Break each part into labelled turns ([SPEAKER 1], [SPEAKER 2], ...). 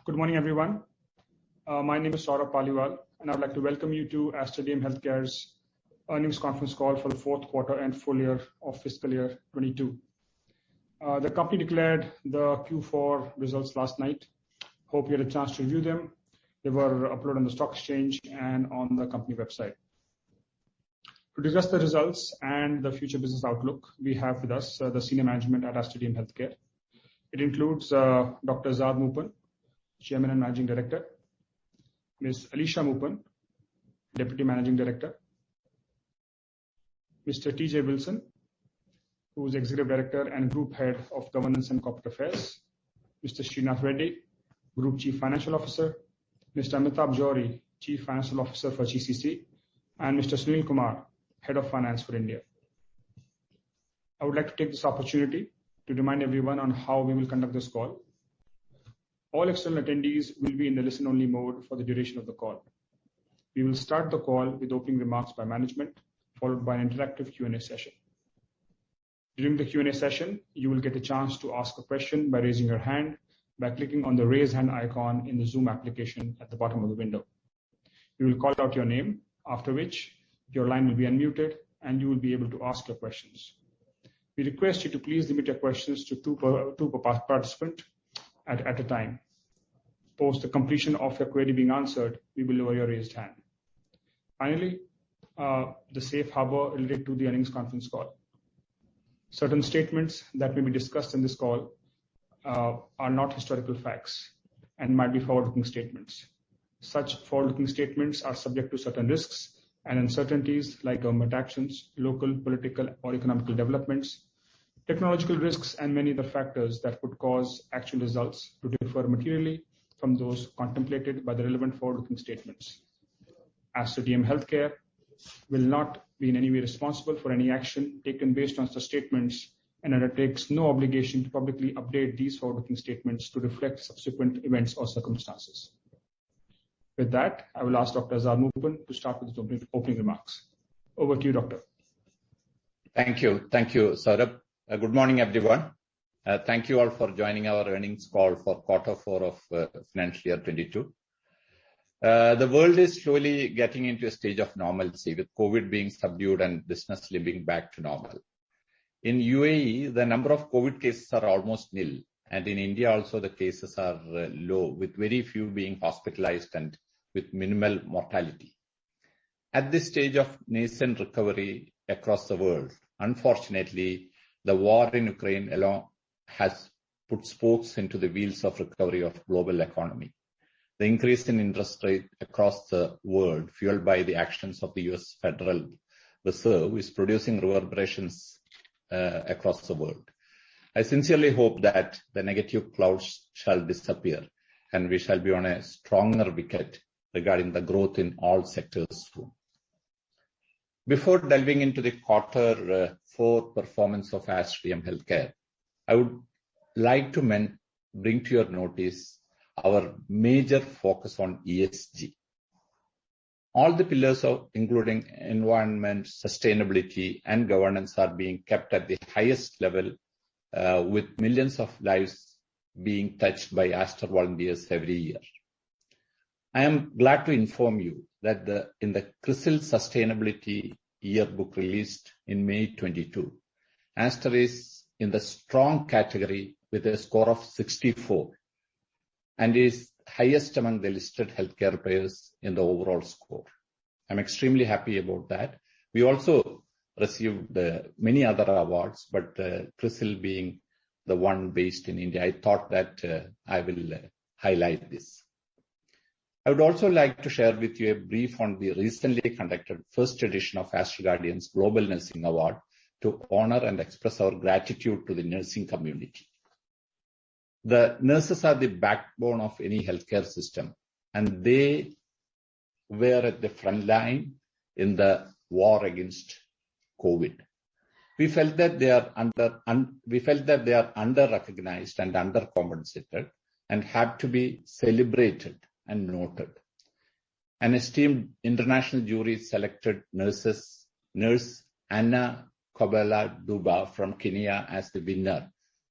[SPEAKER 1] Good morning, everyone. My name is Saurabh Paliwal, and I would like to welcome you to Aster Healthcare's earnings conference call for the fourth quarter and full year of fiscal year 22. The company declared the Q4 results last night. Hope you had a chance to review them. They were uploaded on the stock exchange and on the company website. To discuss the results and the future business outlook, we have with us the senior management at Aster Healthcare. It includes Dr. Azad Moopen, Chairman and Managing Director, Ms. Alisha Moopen, Deputy Managing Director, Mr. T.J. Wilson, who is Executive Director and Group Head of Governance and Corporate Affairs, Mr. Srinath Reddy, Group Chief Financial Officer, Mr. Amitabh Johri, Chief Financial Officer for GCC, and Mr. Sunil Kumar, Head of Finance for India. I would like to take this opportunity to remind everyone on how we will conduct this call. All external attendees will be in the listen-only mode for the duration of the call. We will start the call with opening remarks by management, followed by an interactive Q&A session. During the Q&A session, you will get a chance to ask a question by raising your hand by clicking on the raise hand icon in the Zoom application at the bottom of the window. We will call out your name, after which your line will be unmuted and you will be able to ask your questions. We request you to please limit your questions to two per participant at a time. Post the completion of your query being answered, we will lower your raised hand. Finally, the safe harbor related to the earnings conference call. Certain statements that may be discussed in this call are not historical facts and might be forward-looking statements. Such forward-looking statements are subject to certain risks and uncertainties like government actions, local, political, or economical developments, technological risks, and many other factors that could cause actual results to differ materially from those contemplated by the relevant forward-looking statements. Aster Healthcare will not be in any way responsible for any action taken based on such statements and undertakes no obligation to publicly update these forward-looking statements to reflect subsequent events or circumstances. With that, I will ask Dr. Azad Moopen to start with his opening remarks. Over to you, Doctor.
[SPEAKER 2] Thank you, Saurabh. Good morning, everyone. Thank you all for joining our earnings call for quarter 4 of financial year 22. The world is slowly getting into a stage of normalcy, with COVID being subdued and business living back to normal. In UAE, the number of COVID cases are almost nil, and in India also the cases are low, with very few being hospitalized and with minimal mortality. At this stage of nascent recovery across the world, unfortunately, the war in Ukraine alone has put spokes into the wheels of recovery of global economy. The increase in interest rate across the world, fueled by the actions of the US Federal Reserve, is producing reverberations across the world. I sincerely hope that the negative clouds shall disappear and we shall be on a stronger wicket regarding the growth in all sectors soon. Before delving into the quarter 4 performance of Aster Healthcare, I would like to bring to your notice our major focus on ESG. All the pillars of including environment, sustainability, and governance are being kept at the highest level, with millions of lives being touched by Aster volunteers every year. I am glad to inform you that in the CRISIL Sustainability Yearbook released in May 22, Aster is in the strong category with a score of 64 and is highest among the listed healthcare players in the overall score. I'm extremely happy about that. We also received many other awards, but CRISIL being the one based in India, I thought that I will highlight this. I would also like to share with you a brief on the recently conducted first edition of Aster Guardian's Global Nursing Award to honor and express our gratitude to the nursing community. The nurses are the backbone of any healthcare system, and they were at the front line in the war against COVID. We felt that they are under-recognized and under-compensated and have to be celebrated and noted. An esteemed international jury selected nurse Anna Kobela Duba from Kenya as the winner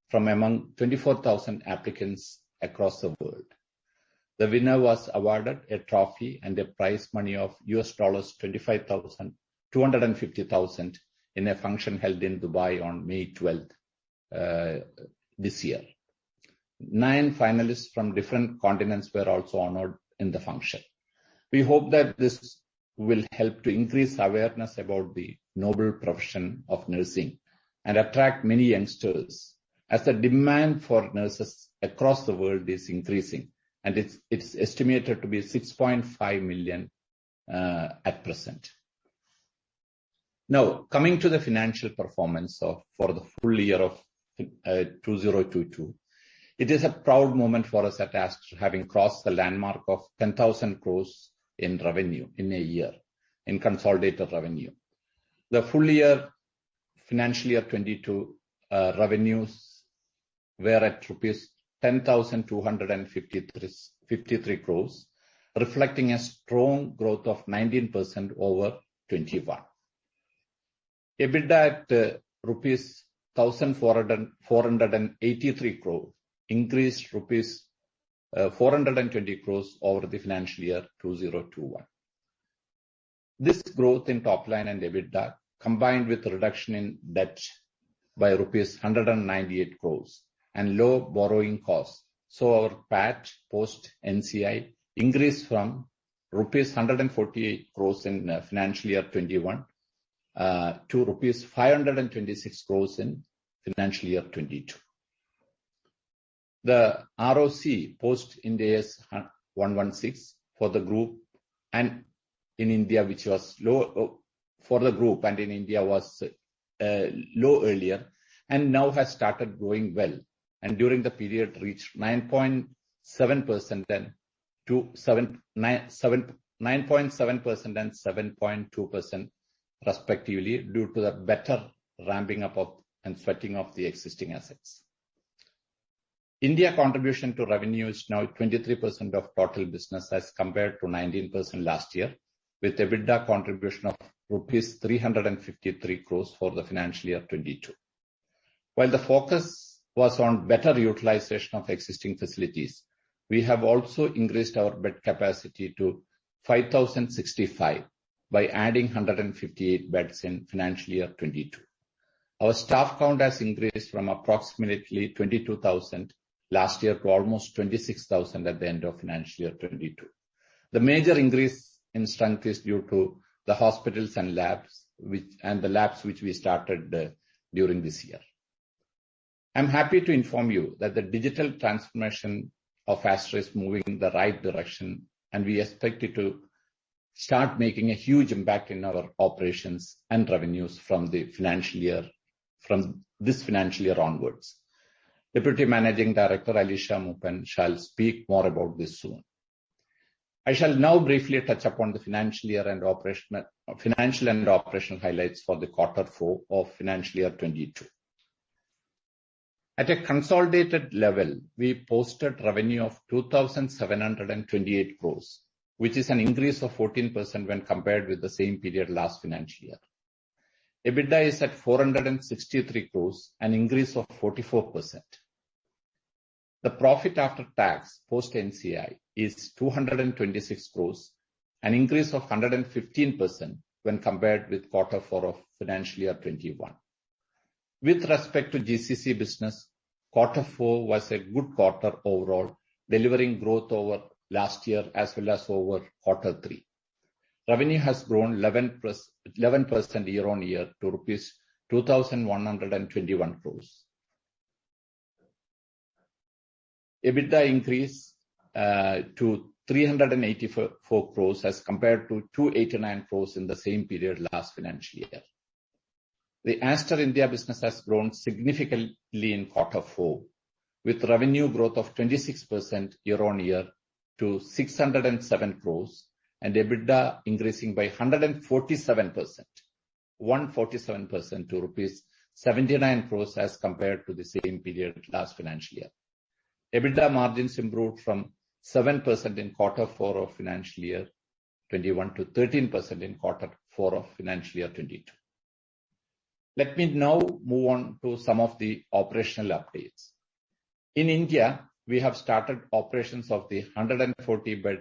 [SPEAKER 2] from among 24,000 applicants across the world. The winner was awarded a trophy and a prize money of $250,000 in a function held in Dubai on May 12th this year. 9 finalists from different continents were also honored in the function. We hope that this will help to increase awareness about the noble profession of nursing and attract many youngsters, as the demand for nurses across the world is increasing, and it's estimated to be 6.5 million at present. Now, coming to the financial performance for the full year of 2022, it is a proud moment for us at Aster, having crossed the landmark of 10,000 crores in revenue in a year, in consolidated revenue. The full year, financial year 22, revenues were at rupees 10,253 crores, reflecting a strong growth of 19% over 21. EBITDA at rupees 1,483 crores, increased rupees 420 crores over the financial year 2021. This growth in top line and EBITDA, combined with reduction in debt by rupees 198 crores and low borrowing costs, so our PAT post NCI increased from rupees 148 crores in financial year 21 to rupees 526 crores in financial year 22. The ROC post Ind AS 116 for the group and in India, which was low for the group and in India, was low earlier and now has started growing well, and during the period reached 9.7% and 7.2% respectively, due to the better ramping up of and sweating of the existing assets. India contribution to revenue is now 23% of total business as compared to 19% last year, with EBITDA contribution of rupees 353 crores for the financial year 22. While the focus was on better utilization of existing facilities, we have also increased our bed capacity to 5,065 by adding 158 beds in financial year 22. Our staff count has increased from approximately 22,000 last year to almost 26,000 at the end of financial year 22. The major increase in strength is due to the hospitals and labs, which we started during this year. I'm happy to inform you that the digital transformation of Aster is moving in the right direction, and we expect it to start making a huge impact in our operations and revenues from this financial year onwards. Deputy Managing Director Alisha Moopen shall speak more about this soon. I shall now briefly touch upon the financial and operational highlights for the quarter 4 of financial year 22. At a consolidated level, we posted revenue of 2,728 crores, which is an increase of 14% when compared with the same period last financial year. EBITDA is at 463 crores, an increase of 44%. The profit after tax post NCI is 226 crores, an increase of 115% when compared with quarter 4 of financial year 21. With respect to GCC business, quarter 4 was a good quarter overall, delivering growth over last year as well as over quarter 3. Revenue has grown 11% year-on-year to rupees 2,121 crores. EBITDA increased to 384 crores as compared to 289 crores in the same period last financial year. The Aster India business has grown significantly in quarter 4, with revenue growth of 26% year-on-year to 607 crores and EBITDA increasing by 147% to rupees 79 crores as compared to the same period last financial year. EBITDA margins improved from 7% in quarter 4 of financial year 21 to 13% in quarter 4 of financial year 22. Let me now move on to some of the operational updates. In India, we have started operations of the 140-bed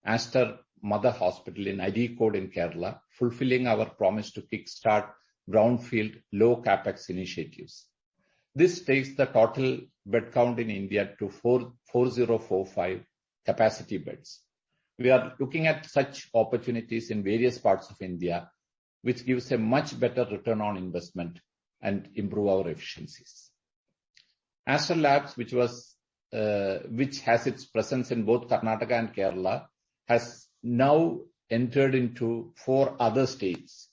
[SPEAKER 2] Aster Mother Hospital in Areekode in Kerala, fulfilling our promise to kickstart brownfield low capex initiatives. This takes the total bed count in India to 4045 capacity beds. We are looking at such opportunities in various parts of India, which gives a much better return on investment and improve our efficiencies. Aster Labs, which has its presence in both Karnataka and Kerala, has now entered into 4 other states: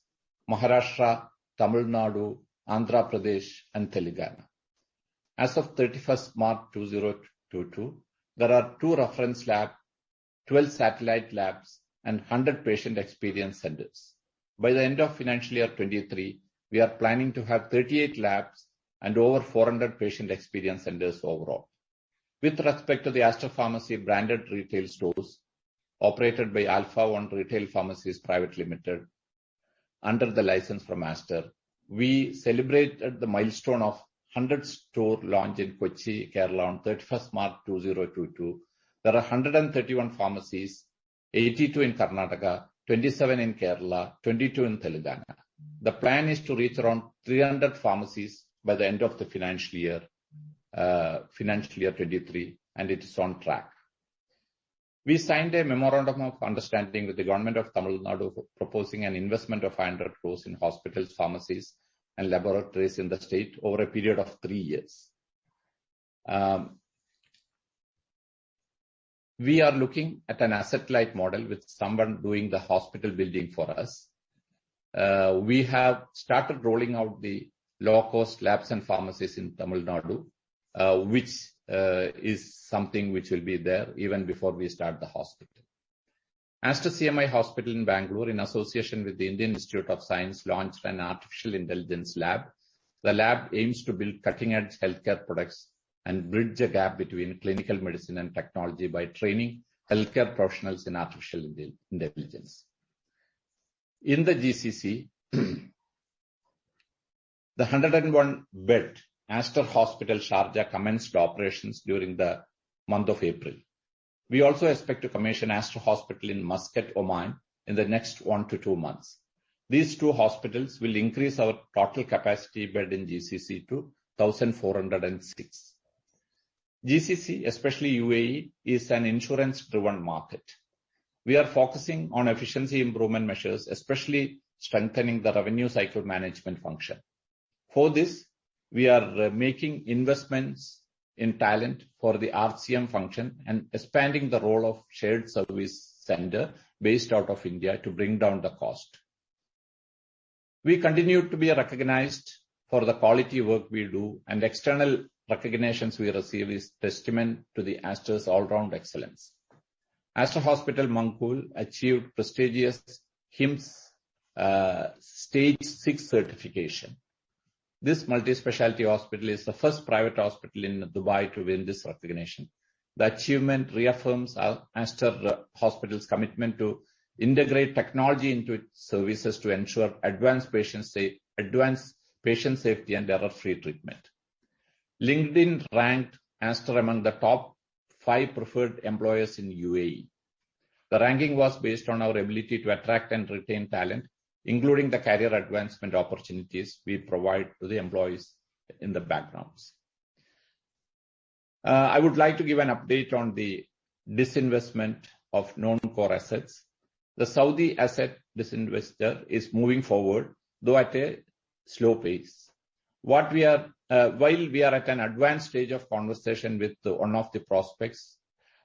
[SPEAKER 2] Maharashtra, Tamil Nadu, Andhra Pradesh, and Telangana. As of 31st March 2022, there are 2 reference labs, 12 satellite labs, and 100 patient experience centers. By the end of financial year 23, we are planning to have 38 labs and over 400 patient experience centers overall. With respect to the Aster Pharmacy branded retail stores operated by Alpha One Retail Pharmacies Private Limited under the license from Aster, we celebrated the milestone of 100 store launch in Kochi, Kerala on 31st March 2022. There are 131 pharmacies, 82 in Karnataka, 27 in Kerala, 22 in Telangana. The plan is to reach around 300 pharmacies by the end of the financial year 23, and it is on track. We signed a memorandum of understanding with the government of Tamil Nadu proposing an investment of 500 crores in hospitals, pharmacies, and laboratories in the state over a period of 3 years. We are looking at an asset-light model with someone doing the hospital building for us. We have started rolling out the low-cost labs and pharmacies in Tamil Nadu, which is something which will be there even before we start the hospital. Aster CMI Hospital in Bangalore, in association with the Indian Institute of Science, launched an artificial intelligence lab. The lab aims to build cutting-edge healthcare products and bridge the gap between clinical medicine and technology by training healthcare professionals in artificial intelligence. In the GCC, the 101-bed Aster Hospital Sharjah commenced operations during the month of April. We also expect to commission Aster Hospital in Muscat, Oman in the next 1 to 2 months. These 2 hospitals will increase our total capacity bed in GCC to 1,406. GCC, especially UAE, is an insurance-driven market. We are focusing on efficiency improvement measures, especially strengthening the revenue cycle management function. For this, we are making investments in talent for the RCM function and expanding the role of shared service center based out of India to bring down the cost. We continue to be recognized for the quality work we do, and external recognitions we receive is testament to the Aster's all-round excellence. Aster Hospital Concall achieved prestigious HIMSS Stage 6 certification. This multi-specialty hospital is the first private hospital in Dubai to win this recognition. The achievement reaffirms Aster Hospital's commitment to integrate technology into its services to ensure advanced patient safety and error-free treatment. LinkedIn ranked Aster among the top 5 preferred employers in UAE. The ranking was based on our ability to attract and retain talent, including the career advancement opportunities we provide to the employees in the backgrounds. I would like to give an update on the disinvestment of non-core assets. The Saudi asset disinvesture is moving forward, though at a slow pace. While we are at an advanced stage of conversation with one of the prospects,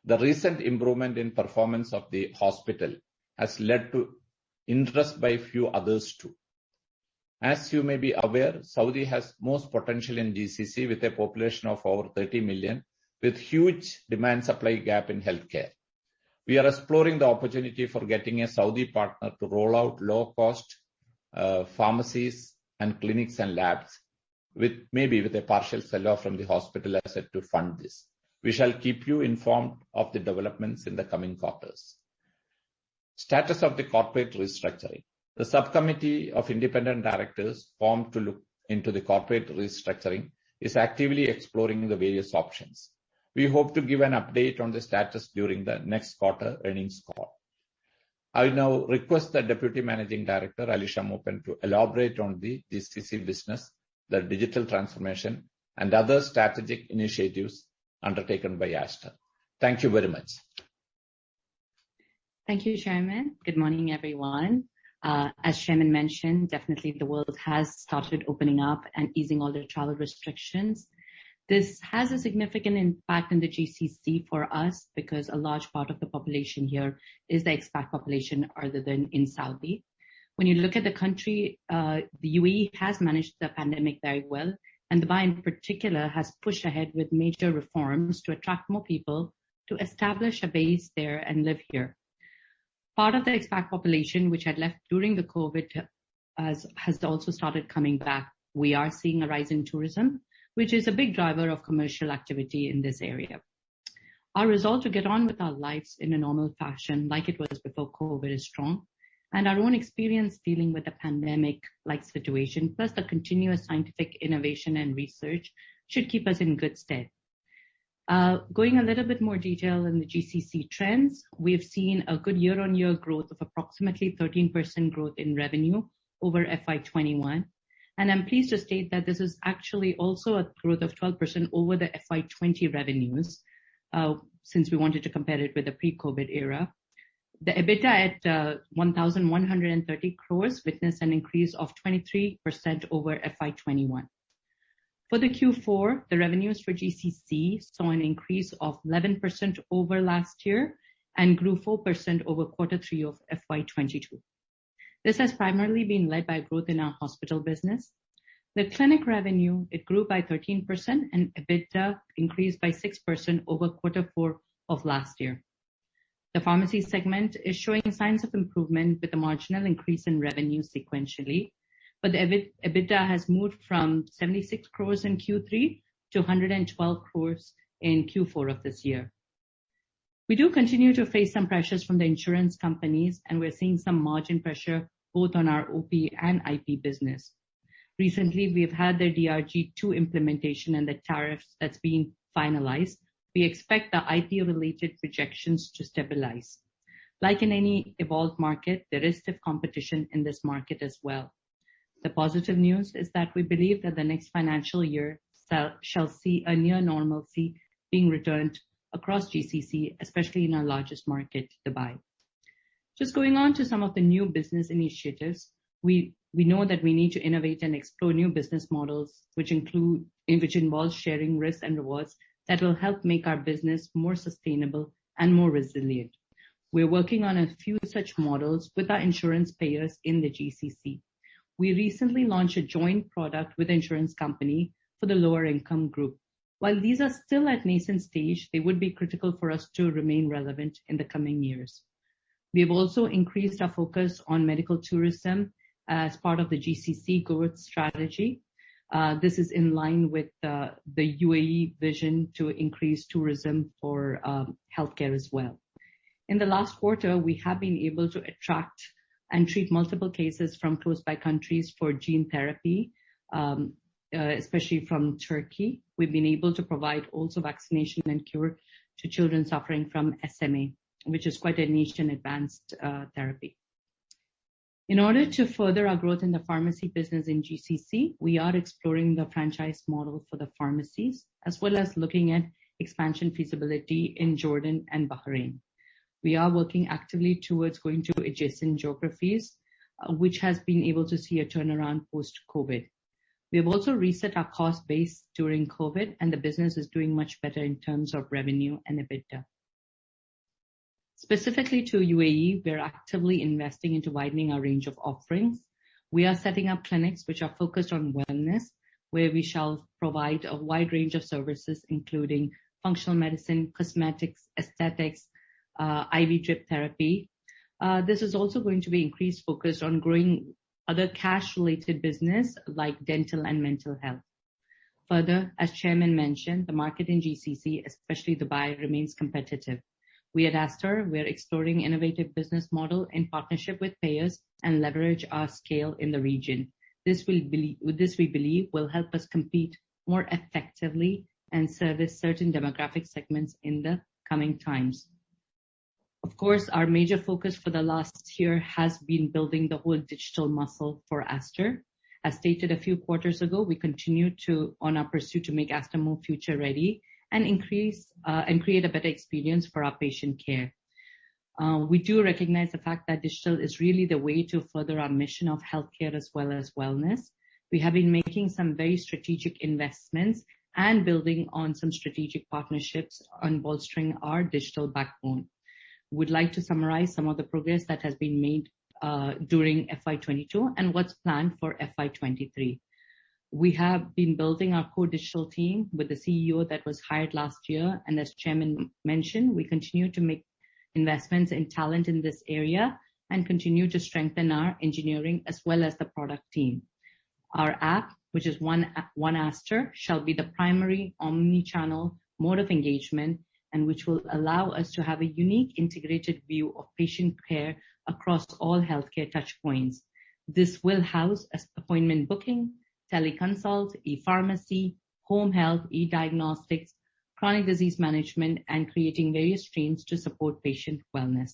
[SPEAKER 2] the recent improvement in performance of the hospital has led to interest by a few others too. As you may be aware, Saudi has most potential in GCC with a population of over 30 million, with huge demand-supply gap in healthcare. We are exploring the opportunity for getting a Saudi partner to roll out low-cost pharmacies and clinics and labs, with a partial sell-off from the hospital asset to fund this. We shall keep you informed of the developments in the coming quarters. Status of the corporate restructuring. The subcommittee of independent directors formed to look into the corporate restructuring is actively exploring the various options. We hope to give an update on the status during the next quarter earnings call. I now request the Deputy Managing Director, Alisha Moopen, to elaborate on the GCC business, the digital transformation, and other strategic initiatives undertaken by Aster. Thank you very much.
[SPEAKER 3] Thank you, Chairman. Good morning, everyone. As Chairman mentioned, definitely the world has started opening up and easing all the travel restrictions. This has a significant impact in the GCC for us because a large part of the population here is the expat population other than in Saudi. When you look at the country, the UAE has managed the pandemic very well, and Dubai in particular has pushed ahead with major reforms to attract more people to establish a base there and live here. Part of the expat population, which had left during the COVID, has also started coming back. We are seeing a rise in tourism, which is a big driver of commercial activity in this area. Our resolve to get on with our lives in a normal fashion, like it was before COVID, is strong, and our own experience dealing with a pandemic-like situation, plus the continuous scientific innovation and research, should keep us in good stead. Going a little bit more detail in the GCC trends, we've seen a good year-on-year growth of approximately 13% growth in revenue over FY21. And I'm pleased to state that this is actually also a growth of 12% over the FY20 revenues, since we wanted to compare it with the pre-COVID era. The EBITDA at 1,130 crores witnessed an increase of 23% over FY21. For the Q4, the revenues for GCC saw an increase of 11% over last year and grew 4% over Q3 of FY22. This has primarily been led by growth in our hospital business. The clinic revenue, it grew by 13% and EBITDA increased by 6% over Q4 of last year. The pharmacy segment is showing signs of improvement with a marginal increase in revenue sequentially, but the EBITDA has moved from 76 crores in Q3 to 112 crores in Q4 of this year. We do continue to face some pressures from the insurance companies, and we're seeing some margin pressure both on our OP and IP business. Recently, we've had the DRG2 implementation and the tariffs that's been finalized. We expect the IP-related projections to stabilize. Like in any evolved market, there is stiff competition in this market as well. The positive news is that we believe that the next financial year shall see a near normalcy being returned across GCC, especially in our largest market, Dubai. Just going on to some of the new business initiatives, we know that we need to innovate and explore new business models, which involves sharing risks and rewards that will help make our business more sustainable and more resilient. We're working on a few such models with our insurance payers in the GCC. We recently launched a joint product with the insurance company for the lower income group. While these are still at nascent stage, they would be critical for us to remain relevant in the coming years. We have also increased our focus on medical tourism as part of the GCC growth strategy. This is in line with the UAE vision to increase tourism for healthcare as well. In the last quarter, we have been able to attract and treat multiple cases from close by countries for gene therapy, especially from Turkey. We've been able to provide also vaccination and cure to children suffering from SMA, which is quite a niche and advanced therapy. In order to further our growth in the pharmacy business in GCC, we are exploring the franchise model for the pharmacies, as well as looking at expansion feasibility in Jordan and Bahrain. We are working actively towards going to adjacent geographies, which has been able to see a turnaround post-COVID. We have also reset our cost base during COVID, and the business is doing much better in terms of revenue and EBITDA. Specifically to UAE, we're actively investing into widening our range of offerings. We are setting up clinics which are focused on wellness, where we shall provide a wide range of services, including functional medicine, cosmetics, aesthetics, IV drip therapy. This is also going to be increased focus on growing other cash-related business like dental and mental health. Further, as Chairman mentioned, the market in GCC, especially Dubai, remains competitive. We at Aster, we're exploring innovative business model in partnership with payers and leverage our scale in the region. This we believe will help us compete more effectively and service certain demographic segments in the coming times. Of course, our major focus for the last year has been building the whole digital muscle for Aster. As stated a few quarters ago, we continue on our pursuit to make Aster more future ready and create a better experience for our patient care. We do recognize the fact that digital is really the way to further our mission of healthcare as well as wellness. We have been making some very strategic investments and building on some strategic partnerships on bolstering our digital backbone. Would like to summarize some of the progress that has been made during FY22 and what's planned for FY23. We have been building our core digital team with the CEO that was hired last year, and as Chairman mentioned, we continue to make investments in talent in this area and continue to strengthen our engineering as well as the product team. Our app, which is One Aster, shall be the primary omni-channel mode of engagement, and which will allow us to have a unique integrated view of patient care across all healthcare touchpoints. This will house appointment booking, teleconsult, e-pharmacy, home health, e-diagnostics, chronic disease management, and creating various streams to support patient wellness.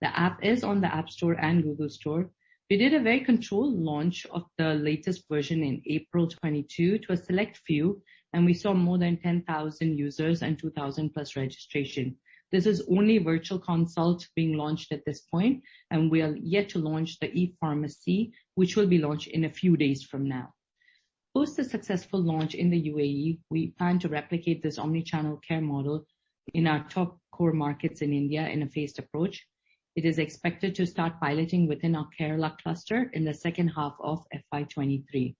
[SPEAKER 3] The app is on the App Store and Google Store. We did a very controlled launch of the latest version in April 22 to a select few, and we saw more than 10,000 users and 2,000 plus registration. This is only virtual consult being launched at this point, and we are yet to launch the e-pharmacy, which will be launched in a few days from now. Post the successful launch in the UAE, we plan to replicate this omni-channel care model in our top core markets in India in a phased approach. It is expected to start piloting within our Kerala cluster in the second half of FY23.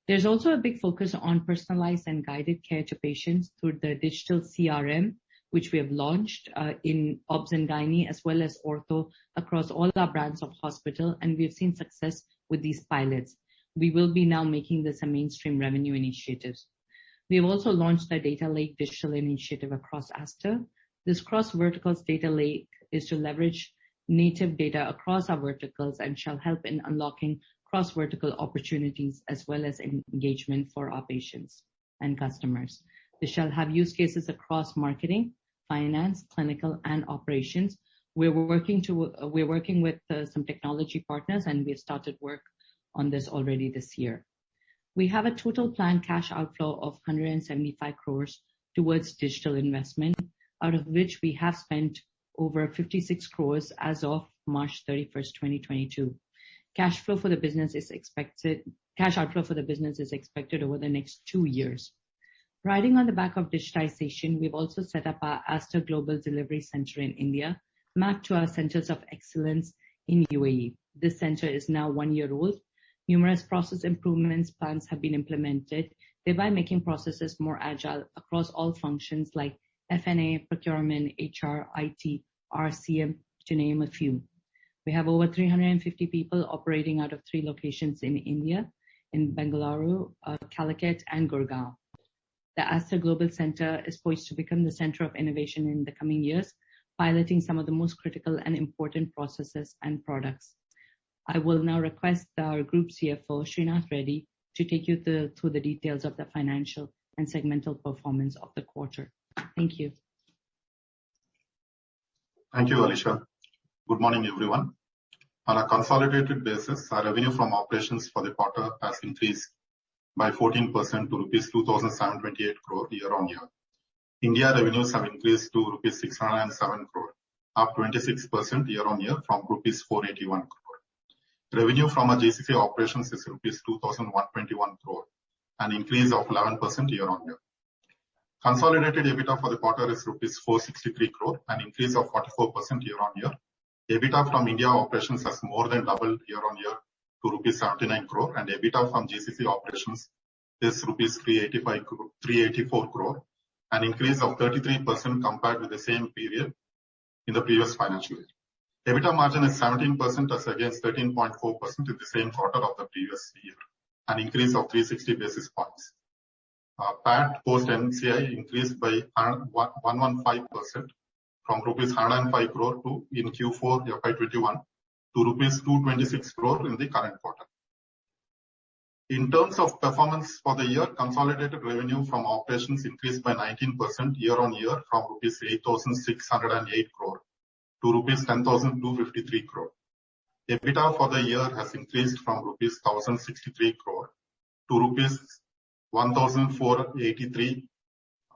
[SPEAKER 3] There's also a big focus on personalized and guided care to patients through the digital CRM, which we have launched in OBS and Gynae as well as Ortho across all our brands of hospital, and we have seen success with these pilots. We will be now making this a mainstream revenue initiative. We have also launched the Data Lake digital initiative across Aster. This cross-verticals data lake is to leverage native data across our verticals and shall help in unlocking cross-vertical opportunities as well as engagement for our patients and customers. This shall have use cases across marketing, finance, clinical, and operations. We're working with some technology partners, and we've started work on this already this year. We have a total planned cash outflow of 175 crores towards digital investment, out of which we have spent over 56 crores as of March 31st, 2022. Cash outflow for the business is expected over the next 2 years. Riding on the back of digitization, we've also set up our Aster Global Delivery Center in India, mapped to our centers of excellence in UAE. This center is now 1 year old. Numerous process improvements plans have been implemented, thereby making processes more agile across all functions like F&A, procurement, HR, IT, RCM, to name a few. We have over 350 people operating out of 3 locations in India, in Bengaluru, Calicut, and Gurgaon. The Aster Global Center is poised to become the center of innovation in the coming years, piloting some of the most critical and important processes and products. I will now request our Group CFO, Srinath Reddy, to take you through the details of the financial and segmental performance of the quarter. Thank you.
[SPEAKER 4] Thank you, Alisha. Good morning, everyone. On a consolidated basis, our revenue from operations for the quarter has increased by 14% to rupees 2,728 crore year-on-year. India revenues have increased to rupees 607 crore, up 26% year-on-year from rupees 481 crore. Revenue from our GCC operations is rupees 2,121 crore, an increase of 11% year-on-year. Consolidated EBITDA for the quarter is rupees 463 crore, an increase of 44% year-on-year. EBITDA from India operations has more than doubled year-on-year to rupees 79 crore, and EBITDA from GCC operations is rupees 384 crore, an increase of 33% compared with the same period in the previous financial year. EBITDA margin is 17% as against 13.4% in the same quarter of the previous year, an increase of 360 basis points. PAT post NCI increased by 115% from rupees 105 crore in Q4 FY21 to rupees 226 crore in the current quarter. In terms of performance for the year, consolidated revenue from operations increased by 19% year-on-year from rupees 8,608 crore to rupees 10,253 crore. EBITDA for the year has increased from rupees 1,063 crore to rupees 1,483,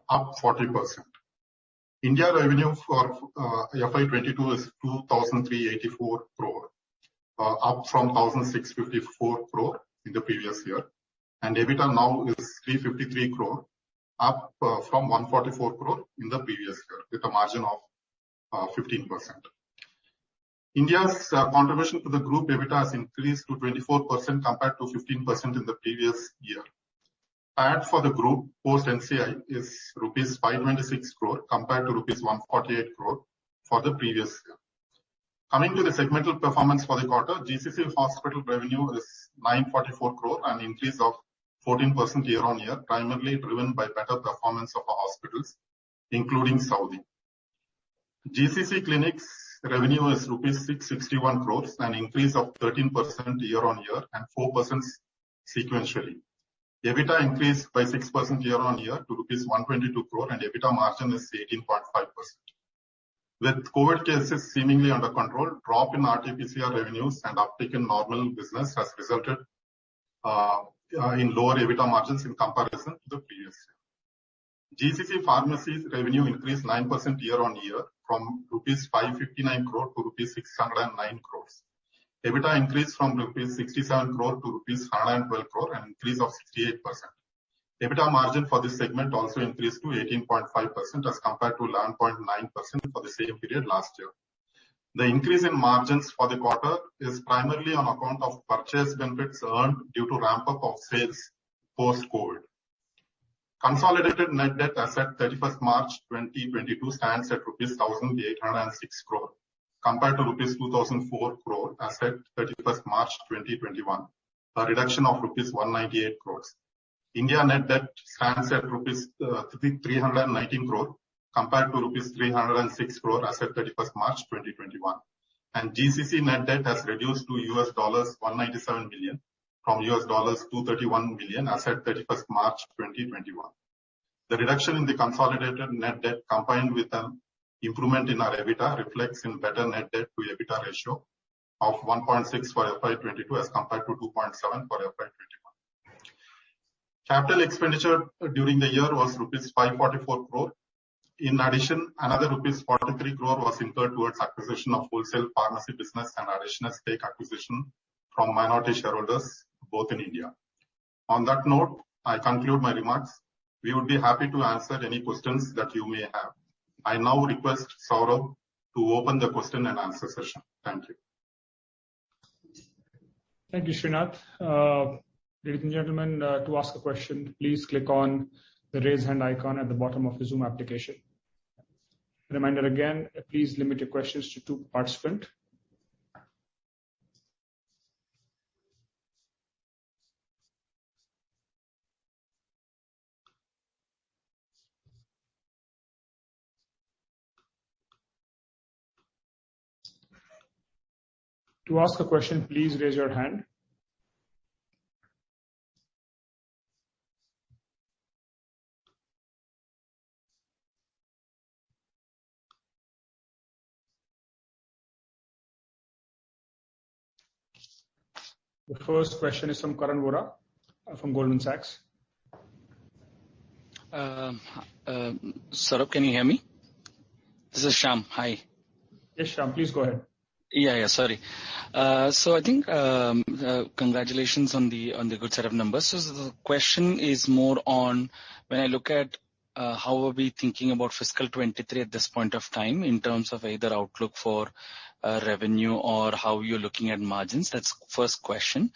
[SPEAKER 4] up 40%. India revenue for FY22 is 2,384 crore, up from 1,654 crore in the previous year. And EBITDA now is 353 crore, up from 144 crore in the previous year, with a margin of 15%. India's contribution to the group EBITDA has increased to 24% compared to 15% in the previous year. PAT for the group post NCI is rupees 526 crore compared to rupees 148 crore for the previous year. Coming to the segmental performance for the quarter, GCC hospital revenue is 944 crore, an increase of 14% year-on-year, primarily driven by better performance of our hospitals, including Saudi. GCC clinics revenue is rupees 661 crores, an increase of 13% year-on-year and 4% sequentially. EBITDA increased by 6% year-on-year to rupees 122 crore and EBITDA margin is 18.5%. With COVID cases seemingly under control, drop in RT-PCR revenues and uptick in normal business has resulted in lower EBITDA margins in comparison to the previous year. GCC pharmacies revenue increased 9% year-on-year from rupees 559 crore to rupees 609 crores. EBITDA increased from rupees 67 crore to rupees 112 crore, an increase of 68%. EBITDA margin for this segment also increased to 18.5% as compared to 11.9% for the same period last year. The increase in margins for the quarter is primarily on account of purchase benefits earned due to ramp up of sales post-COVID. Consolidated net debt as at 31st March 2022 stands at rupees 1,806 crore compared to rupees 2,004 crore as at 31st March 2021, a reduction of rupees 198 crores. India net debt stands at rupees 319 crore compared to rupees 306 crore as at 31st March 2021. And GCC net debt has reduced to $197 million from $231 million as at 31st March 2021. The reduction in the consolidated net debt combined with an improvement in our EBITDA reflects in better net debt to EBITDA ratio of 1.6 for FY22 as compared to 2.7 for FY21. Capital expenditure during the year was rupees 544 crore. In addition, another rupees 43 crore was incurred towards acquisition of wholesale pharmacy business and additional stake acquisition from minority shareholders, both in India. On that note, I conclude my remarks. We would be happy to answer any questions that you may have. I now request Saurabh to open the question and answer session. Thank you.
[SPEAKER 1] Thank you, Srinath. Ladies and gentlemen, to ask a question, please click on the raise hand icon at the bottom of the Zoom application. Reminder again, please limit your questions to 2 participants. To ask a question, please raise your hand. The first question is from Karan Vora from Goldman Sachs.
[SPEAKER 5] Saurabh, can you hear me? This is Shyam. Hi.
[SPEAKER 1] Yes, Shyam, please go ahead.
[SPEAKER 5] Yeah, sorry. So I think congratulations on the good set of numbers. So the question is more on when I look at how are we thinking about fiscal 23 at this point of time in terms of either outlook for revenue or how you're looking at margins. That's first question.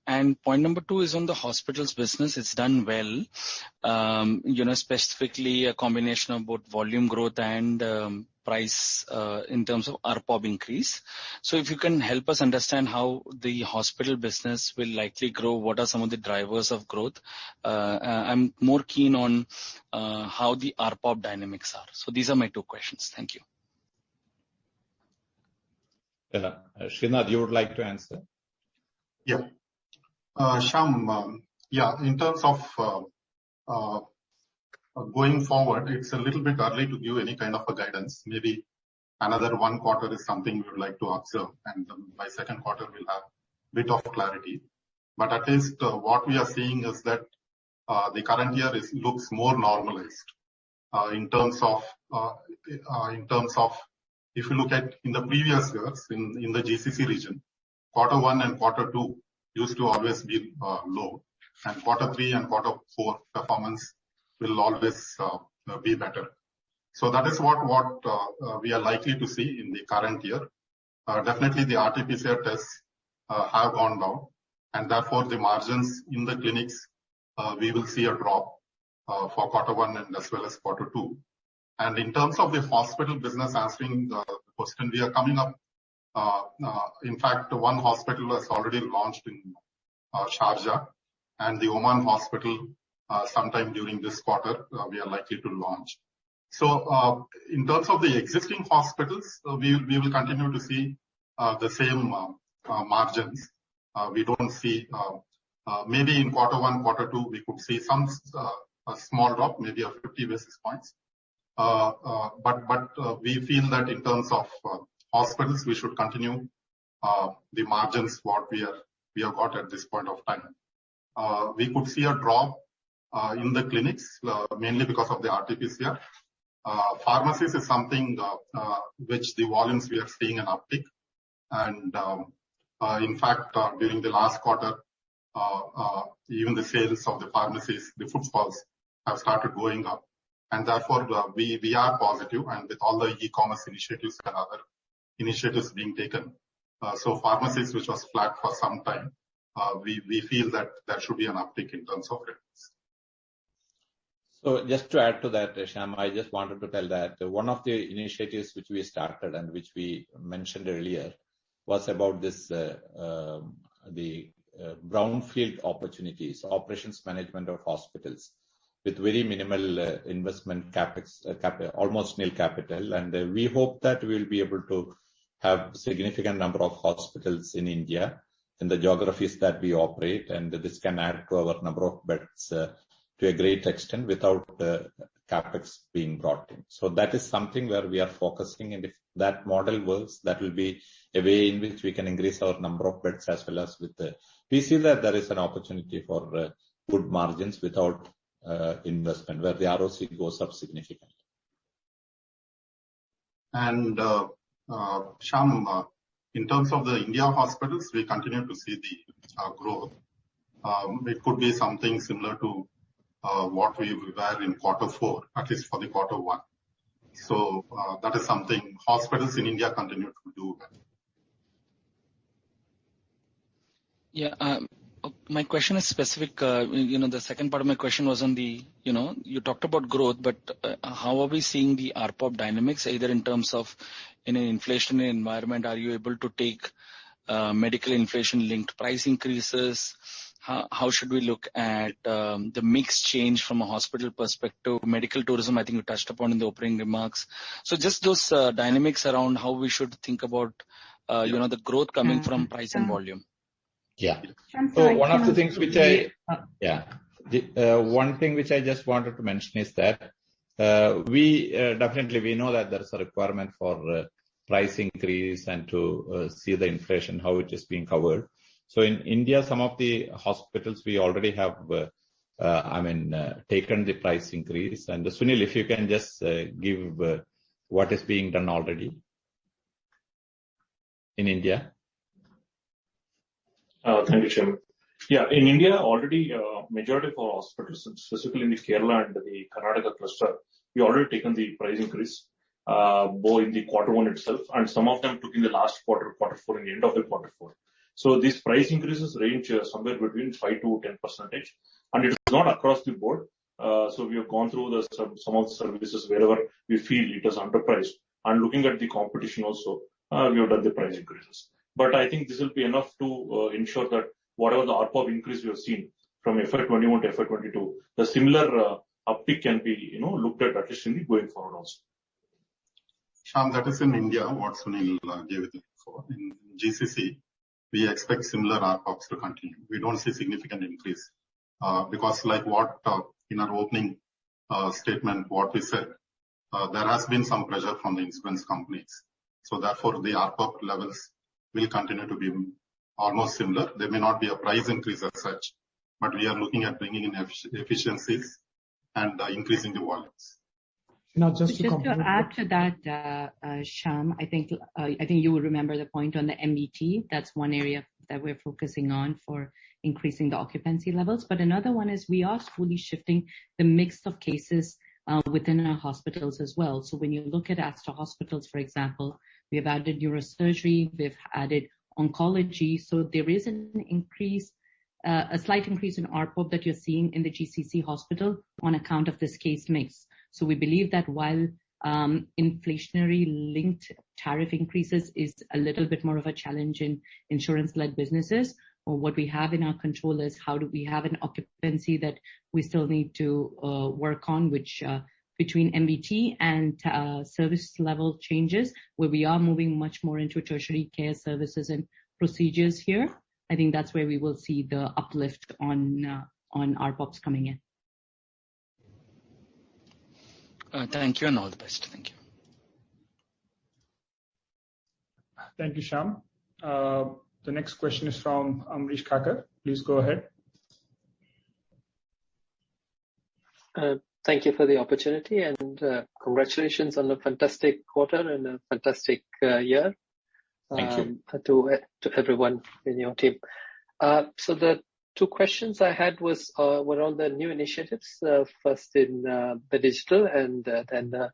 [SPEAKER 5] And point number 2 is on the hospitals business. It's done well, specifically a combination of both volume growth and price in terms of ARPOB increase. So if you can help us understand how the hospital business will likely grow, what are some of the drivers of growth? I'm more keen on how the ARPOB dynamics are. So these are my 2 questions. Thank you.
[SPEAKER 2] Srinath, you would like to answer?
[SPEAKER 4] Yeah. Shyam, in terms of going forward, it's a little bit early to give any kind of a guidance. Maybe another 1 quarter is something we would like to observe, and by second quarter we'll have a bit of clarity. But at least what we are seeing is that the current year looks more normalized in terms of if you look at in the previous years in the GCC region, quarter 1 and quarter 2 used to always be low, and quarter 3 and quarter 4 performance will always be better. So that is what we are likely to see in the current year. Definitely the RT-PCR tests have gone down, and therefore the margins in the clinics we will see a drop for quarter 1 and as well as quarter 2. And in terms of the hospital business, answering the question, we are coming up. In fact, one hospital has already launched in Sharjah, and the Oman hospital sometime during this quarter we are likely to launch. So in terms of the existing hospitals, we will continue to see the same margins. We don't see maybe in quarter 1, quarter 2 we could see some a small drop, maybe of 50 basis points. But we feel that in terms of hospitals, we should continue the margins what we have got at this point of time. We could see a drop in the clinics mainly because of the RT-PCR. Pharmacies is something which the volumes we are seeing an uptick, and in fact during the last quarter even the sales of the pharmacies, the footfalls have started going up, and therefore we are positive, and with all the e-commerce initiatives and other initiatives being taken, so pharmacies which was flat for some time, we feel that there should be an uptick in terms of revenues.
[SPEAKER 2] So just to add to that, Shyam, I just wanted to tell that one of the initiatives which we started and which we mentioned earlier was about this the brownfield opportunities, operations management of hospitals with very minimal investment capex, almost nil capital, and we hope that we will be able to have significant number of hospitals in India in the geographies that we operate, and this can add to our number of beds to a great extent without capex being brought in. So that is something where we are focusing, and if that model works, that will be a way in which we can increase our number of beds as well as with the. We see that there is an opportunity for good margins without investment, where the ROC goes up significantly.
[SPEAKER 4] And Shyam, in terms of the India hospitals, we continue to see the growth. It could be something similar to what we were in quarter 4, at least for the quarter 1. So that is something hospitals in India continue to do well.
[SPEAKER 5] Yeah, my question is specific. The second part of my question was on the, you talked about growth, but how are we seeing the ARPOB dynamics, either in terms of in an inflationary environment, are you able to take medical inflation linked price increases? How should we look at the mix change from a hospital perspective? Medical tourism, I think you touched upon in the opening remarks. So just those dynamics around how we should think about, the growth coming from price and volume.
[SPEAKER 2] Yeah. So one of the things which one thing which I just wanted to mention is that we definitely we know that there is a requirement for price increase and to see the inflation, how it is being covered. So in India, some of the hospitals we already have, taken the price increase. And Sunil, if you can just give what is being done already in India.
[SPEAKER 6] Thank you, Chairman. Yeah, in India, already majority of our hospitals, specifically in the Kerala and the Karnataka cluster, we already taken the price increase, both in the quarter 1 itself, and some of them took in the last quarter 4, in the end of the quarter 4. So these price increases range somewhere between 5 to 10%, and it is not across the board. So we have gone through some of the services wherever we feel it is underpriced, and looking at the competition also, we have done the price increases. But I think this will be enough to ensure that whatever the ARPOB increase we have seen from FY21 to FY22, the similar uptick can be looked at least in the going forward also.
[SPEAKER 4] Shyam, that is in India, what Sunil gave it before. In GCC, we expect similar ARPOBs to continue. We don't see significant increase because like what in our opening statement, what we said, there has been some pressure from the insurance companies. So therefore, the ARPOB levels will continue to be almost similar. There may not be a price increase as such, but we are looking at bringing in efficiencies and increasing the volumes.
[SPEAKER 1] Now,
[SPEAKER 3] just to add to that, Shyam, I think you will remember the point on the MBT. That's one area that we're focusing on for increasing the occupancy levels. But another one is we are slowly shifting the mix of cases within our hospitals as well. So when you look at Aster hospitals, for example, we have added neurosurgery, we've added oncology. So there is an increase, a slight increase in ARPOB that you're seeing in the GCC hospital on account of this case mix. So we believe that while inflationary linked tariff increases is a little bit more of a challenge in insurance-led businesses, or what we have in our control is how do we have an occupancy that we still need to work on, which between MBT and service level changes, where we are moving much more into tertiary care services and procedures here. I think that's where we will see the uplift on ARPOBs coming in.
[SPEAKER 5] Thank you and all the best. Thank you.
[SPEAKER 1] Thank you, Shyam. The next question is from Amrish Kakar. Please go ahead.
[SPEAKER 7] Thank you for the opportunity and congratulations on a fantastic quarter and a fantastic year.
[SPEAKER 2] Thank you.
[SPEAKER 7] To everyone in your team. So the two questions I had were on the new initiatives. First in the digital and then the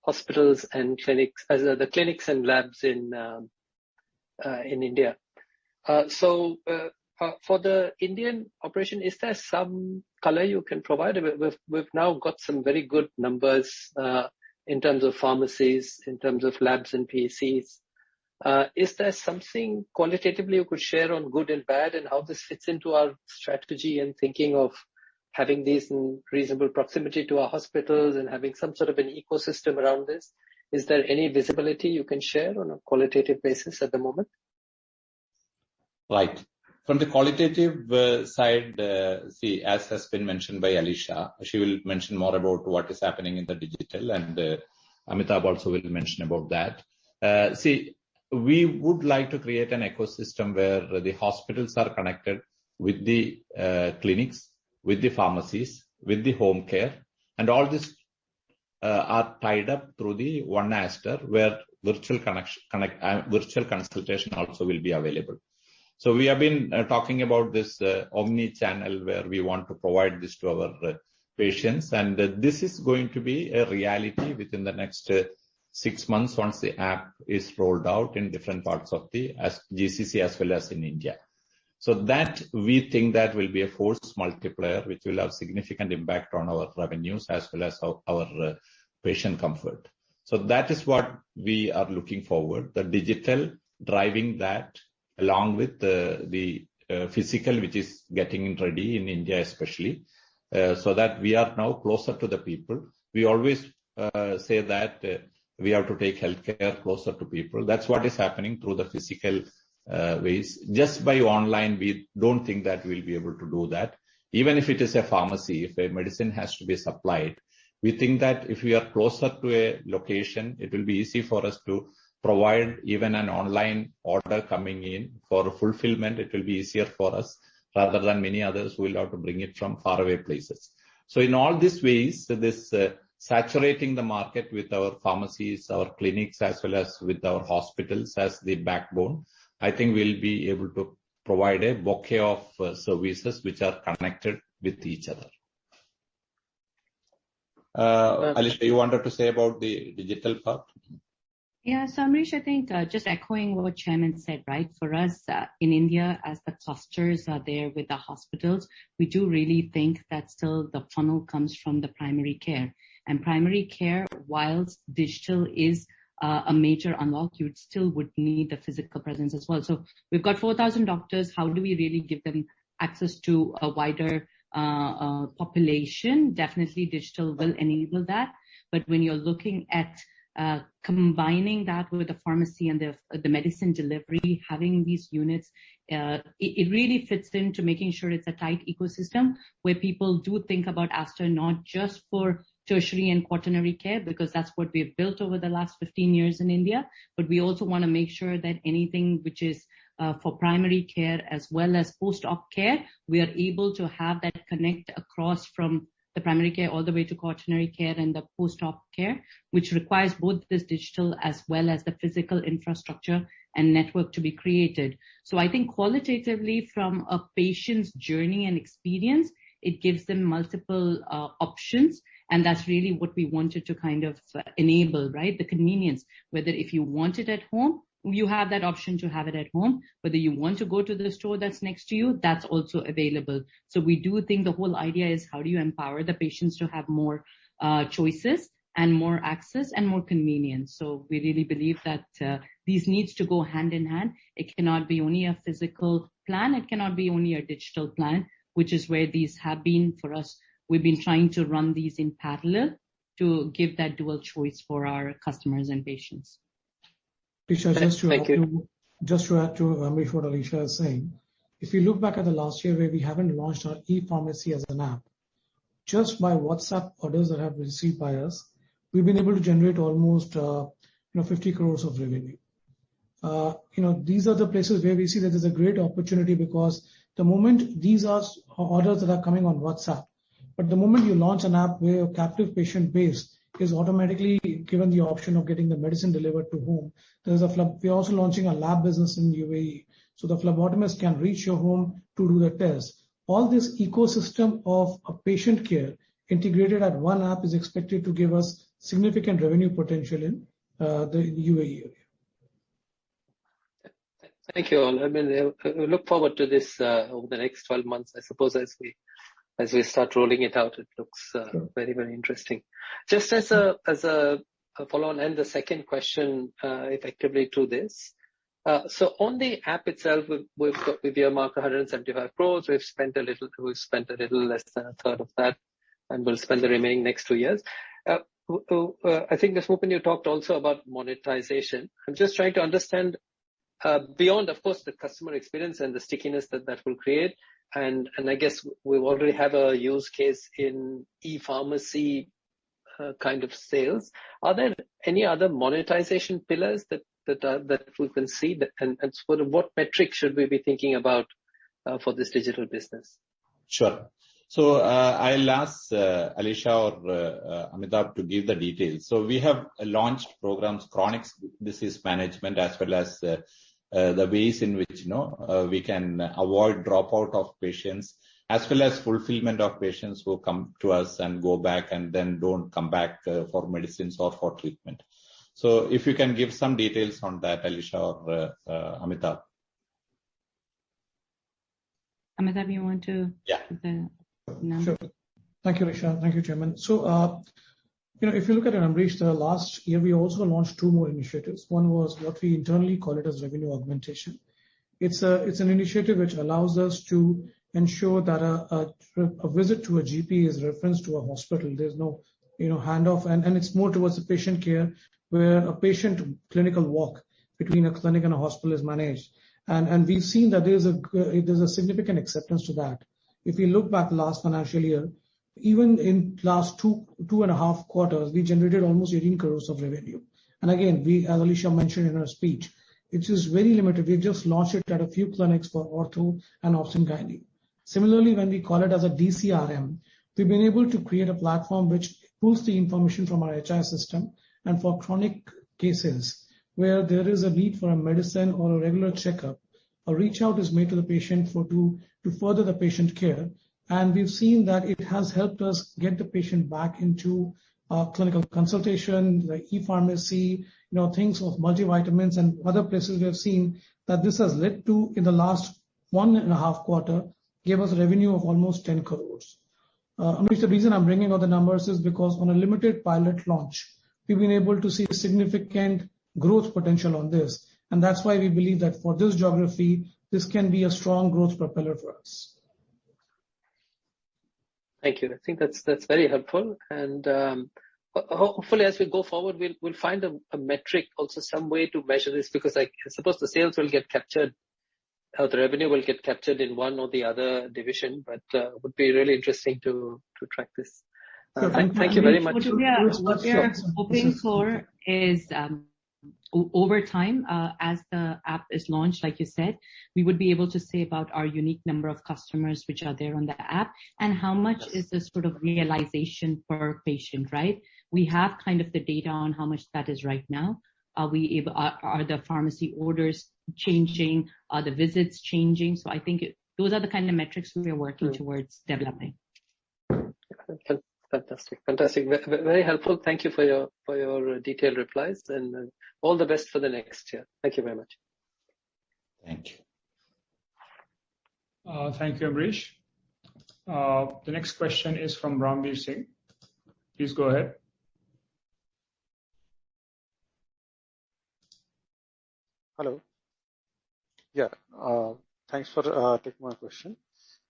[SPEAKER 7] hospitals and clinics, the clinics and labs in India. So for the Indian operation, is there some color you can provide? We've now got some very good numbers in terms of pharmacies, in terms of labs and PACs. Is there something qualitatively you could share on good and bad and how this fits into our strategy and thinking of having these in reasonable proximity to our hospitals and having some sort of an ecosystem around this? Is there any visibility you can share on a qualitative basis at the moment?
[SPEAKER 2] Right. From the qualitative side, see, as has been mentioned by Alisha, she will mention more about what is happening in the digital, and Amitabh also will mention about that. See, we would like to create an ecosystem where the hospitals are connected with the clinics, with the pharmacies, with the home care, and all this are tied up through the one Aster, where virtual consultation also will be available. So we have been talking about this omni-channel where we want to provide this to our patients, and this is going to be a reality within the next 6 months once the app is rolled out in different parts of the GCC as well as in India. So that we think that will be a force multiplier which will have significant impact on our revenues as well as our patient comfort. So that is what we are looking forward, the digital driving that along with the physical, which is getting ready in India especially, so that we are now closer to the people. We always say that we have to take healthcare closer to people. That's what is happening through the physical ways. Just by online, we don't think that we'll be able to do that. Even if it is a pharmacy, if a medicine has to be supplied, we think that if we are closer to a location, it will be easy for us to provide even an online order coming in for fulfillment. It will be easier for us rather than many others who will have to bring it from faraway places. So in all these ways, this saturating the market with our pharmacies, our clinics, as well as with our hospitals as the backbone, I think we'll be able to provide a bouquet of services which are connected with each other. Alisha, you wanted to say about the digital part?
[SPEAKER 3] Yeah, so Amrish, I think just echoing what Chairman said, right? For us in India, as the clusters are there with the hospitals, we do really think that still the funnel comes from the primary care. And primary care, whilst digital is a major unlock, you still would need the physical presence as well. So we've got 4,000 doctors. How do we really give them access to a wider population? Definitely digital will enable that. But when you're looking at combining that with the pharmacy and the medicine delivery, having these units, it really fits into making sure it's a tight ecosystem where people do think about Aster not just for tertiary and quaternary care, because that's what we've built over the last 15 years in India, but we also want to make sure that anything which is for primary care as well as post-op care, we are able to have that connect across from the primary care all the way to quaternary care and the post-op care, which requires both this digital as well as the physical infrastructure and network to be created. So I think qualitatively from a patient's journey and experience, it gives them multiple options. And that's really what we wanted to kind of enable, right? The convenience, whether if you want it at home, you have that option to have it at home. Whether you want to go to the store that's next to you, that's also available. So we do think the whole idea is how do you empower the patients to have more choices and more access and more convenience. So we really believe that these needs to go hand in hand. It cannot be only a physical plan. It cannot be only a digital plan, which is where these have been for us. We've been trying to run these in parallel to give that dual choice for our customers and patients.
[SPEAKER 8] Alisha, just to add to Amish, what Alisha is saying, if you look back at the last year where we haven't launched our e-pharmacy as an app, just by WhatsApp orders that have been received by us, we've been able to generate almost 50 crores of revenue. These are the places where we see that there's a great opportunity, because the moment these are orders that are coming on WhatsApp, but the moment you launch an app where your captive patient base is automatically given the option of getting the medicine delivered to home. We're also launching a lab business in UAE. So the phlebotomist can reach your home to do the test. All this ecosystem of a patient care integrated at one app is expected to give us significant revenue potential in the UAE area.
[SPEAKER 7] Thank you all. I mean, we look forward to this over the next 12 months, I suppose, as we start rolling it out. It looks very, very interesting. Just as a follow-on, and the second question effectively to this. So on the app itself, we've earmarked 175 crores. We've spent a little less than a third of that, and we'll spend the remaining next 2 years. I think Ms. Mupin, you talked also about monetization. I'm just trying to understand beyond, of course, the customer experience and the stickiness that will create. And I guess we already have a use case in e-pharmacy kind of sales. Are there any other monetization pillars that we can see, and sort of what metrics should we be thinking about for this digital business?
[SPEAKER 2] Sure. So I'll ask Alisha or Amitabh to give the details. So we have launched programs, chronic disease management, as well as the ways in which we can avoid dropout of patients, as well as fulfillment of patients who come to us and go back and then don't come back for medicines or for treatment. So if you can give some details on that, Alisha or Amitabh.
[SPEAKER 3] Amitabh, you want to?
[SPEAKER 2] Yeah.
[SPEAKER 8] Sure. Thank you, Alisha. Thank you, Chairman. So, if you look at it, Amrish, the last year we also launched 2 more initiatives. One was what we internally call it as revenue augmentation. It's an initiative which allows us to ensure that a visit to a GP is referenced to a hospital. There's no handoff, and it's more towards the patient care, where a patient clinical walk between a clinic and a hospital is managed. And we've seen that there's a significant acceptance to that. If we look back last financial year, even in last two and a half quarters, we generated almost 18 crores of revenue. And again, as Alisha mentioned in her speech, it is very limited. We've just launched it at a few clinics for ortho and obstetrics. Similarly, when we call it as a DCRM, we've been able to create a platform which pulls the information from our HI system, and for chronic cases where there is a need for a medicine or a regular checkup, a reach out is made to the patient to further the patient care. And we've seen that it has helped us get the patient back into clinical consultation, the e-pharmacy, things of multivitamins and other places. We have seen that this has led to, in the last 1.5 quarters, gave us a revenue of almost 10 crores. Amish, the reason I'm bringing out the numbers is because on a limited pilot launch, we've been able to see significant growth potential on this. And that's why we believe that for this geography, this can be a strong growth propeller for us.
[SPEAKER 7] Thank you. I think that's very helpful. And hopefully as we go forward, we'll find a metric, also some way to measure this, because I suppose the sales will get captured, or the revenue will get captured in one or the other division, but would be really interesting to track this. Thank you very much.
[SPEAKER 3] What we are hoping for is over time, as the app is launched, like you said, we would be able to say about our unique number of customers which are there on the app and how much is the sort of realization per patient, right? We have kind of the data on how much that is right now. Are the pharmacy orders changing? Are the visits changing? So I think those are the kind of metrics we are working towards developing.
[SPEAKER 7] Fantastic. Very helpful. Thank you for your detailed replies, and all the best for the next year. Thank you very much.
[SPEAKER 2] Thank you.
[SPEAKER 1] Thank you, Amrish. The next question is from Ramveer Singh. Please go ahead.
[SPEAKER 9] Hello. Yeah. Thanks for taking my question.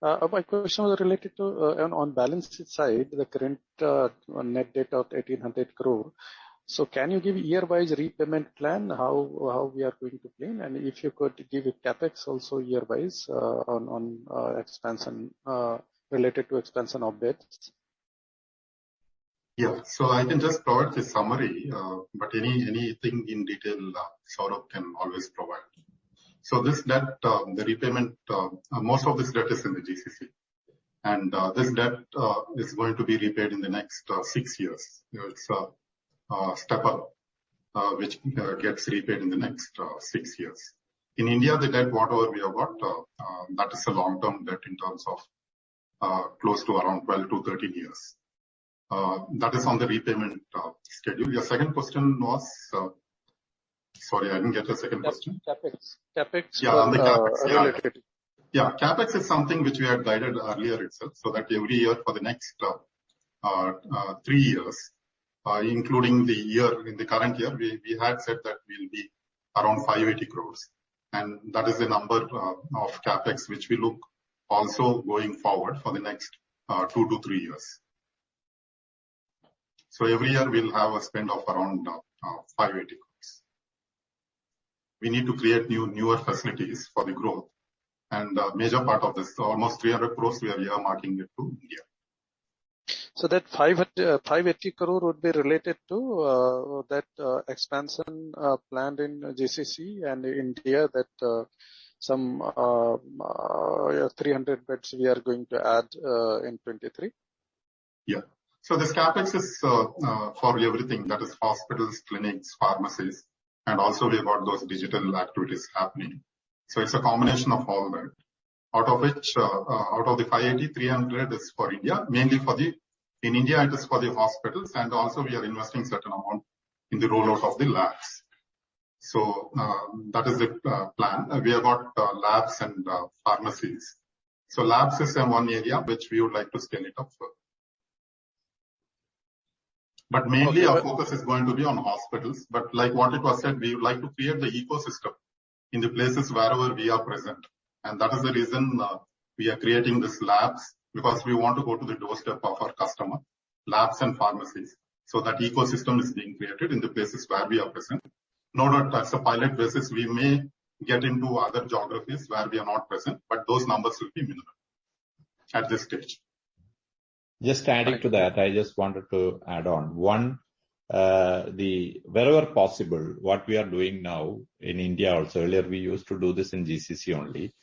[SPEAKER 9] My question was related to on balance sheet side, the current net debt of 1,800 crore. So can you give year-wise repayment plan, how we are going to plan? And if you could give a CapEx also year-wise on expansion related to expansion of beds.
[SPEAKER 4] Yeah. So I can just provide the summary, but anything in detail, Saurabh can always provide. So this debt, the repayment, most of this debt is in the GCC, and this debt is going to be repaid in the next 6 years. It's a step up, which gets repaid in the next 6 years. In India, the debt, whatever we have got, that is a long-term debt in terms of close to around 12 to 13 years. That is on the repayment schedule. Your second question was, sorry, I didn't get the second question.
[SPEAKER 9] CapEx.
[SPEAKER 4] Yeah, on the CapEx. Yeah, CapEx is something which we had guided earlier itself, so that every year for the next 3 years, including the year in the current year, we had said that we'll be around 580 crores, and that is the number of CapEx which we look also going forward for the next 2 to 3 years. So every year we'll have a spend of around 580 crores. We need to create newer facilities for the growth, and major part of this, almost 300 crores, we are earmarking it to India.
[SPEAKER 9] So that 580 crore would be related to that expansion planned in GCC and India, that some 300 beds we are going to add in 23.
[SPEAKER 4] Yeah. So this CapEx is for everything, that is hospitals, clinics, pharmacies, and also we've got those digital activities happening. So it's a combination of all that. Out of which, out of the 580, 300 is for India, mainly in India it is for the hospitals, and also we are investing certain amount in the rollout of the labs. So that is the plan. We have got labs and pharmacies. So labs is one area which we would like to scale it up further. But mainly our focus is going to be on hospitals. But like what it was said, we would like to create the ecosystem in the places wherever we are present. And that is the reason we are creating this labs, because we want to go to the doorstep of our customer, labs and pharmacies. So that ecosystem is being created in the places where we are present. No doubt as a pilot basis, we may get into other geographies where we are not present, but those numbers will be minimal at this stage.
[SPEAKER 2] Just adding to that, I just wanted to add on. One, wherever possible, what we are doing now in India also, earlier we used to do this in GCC only.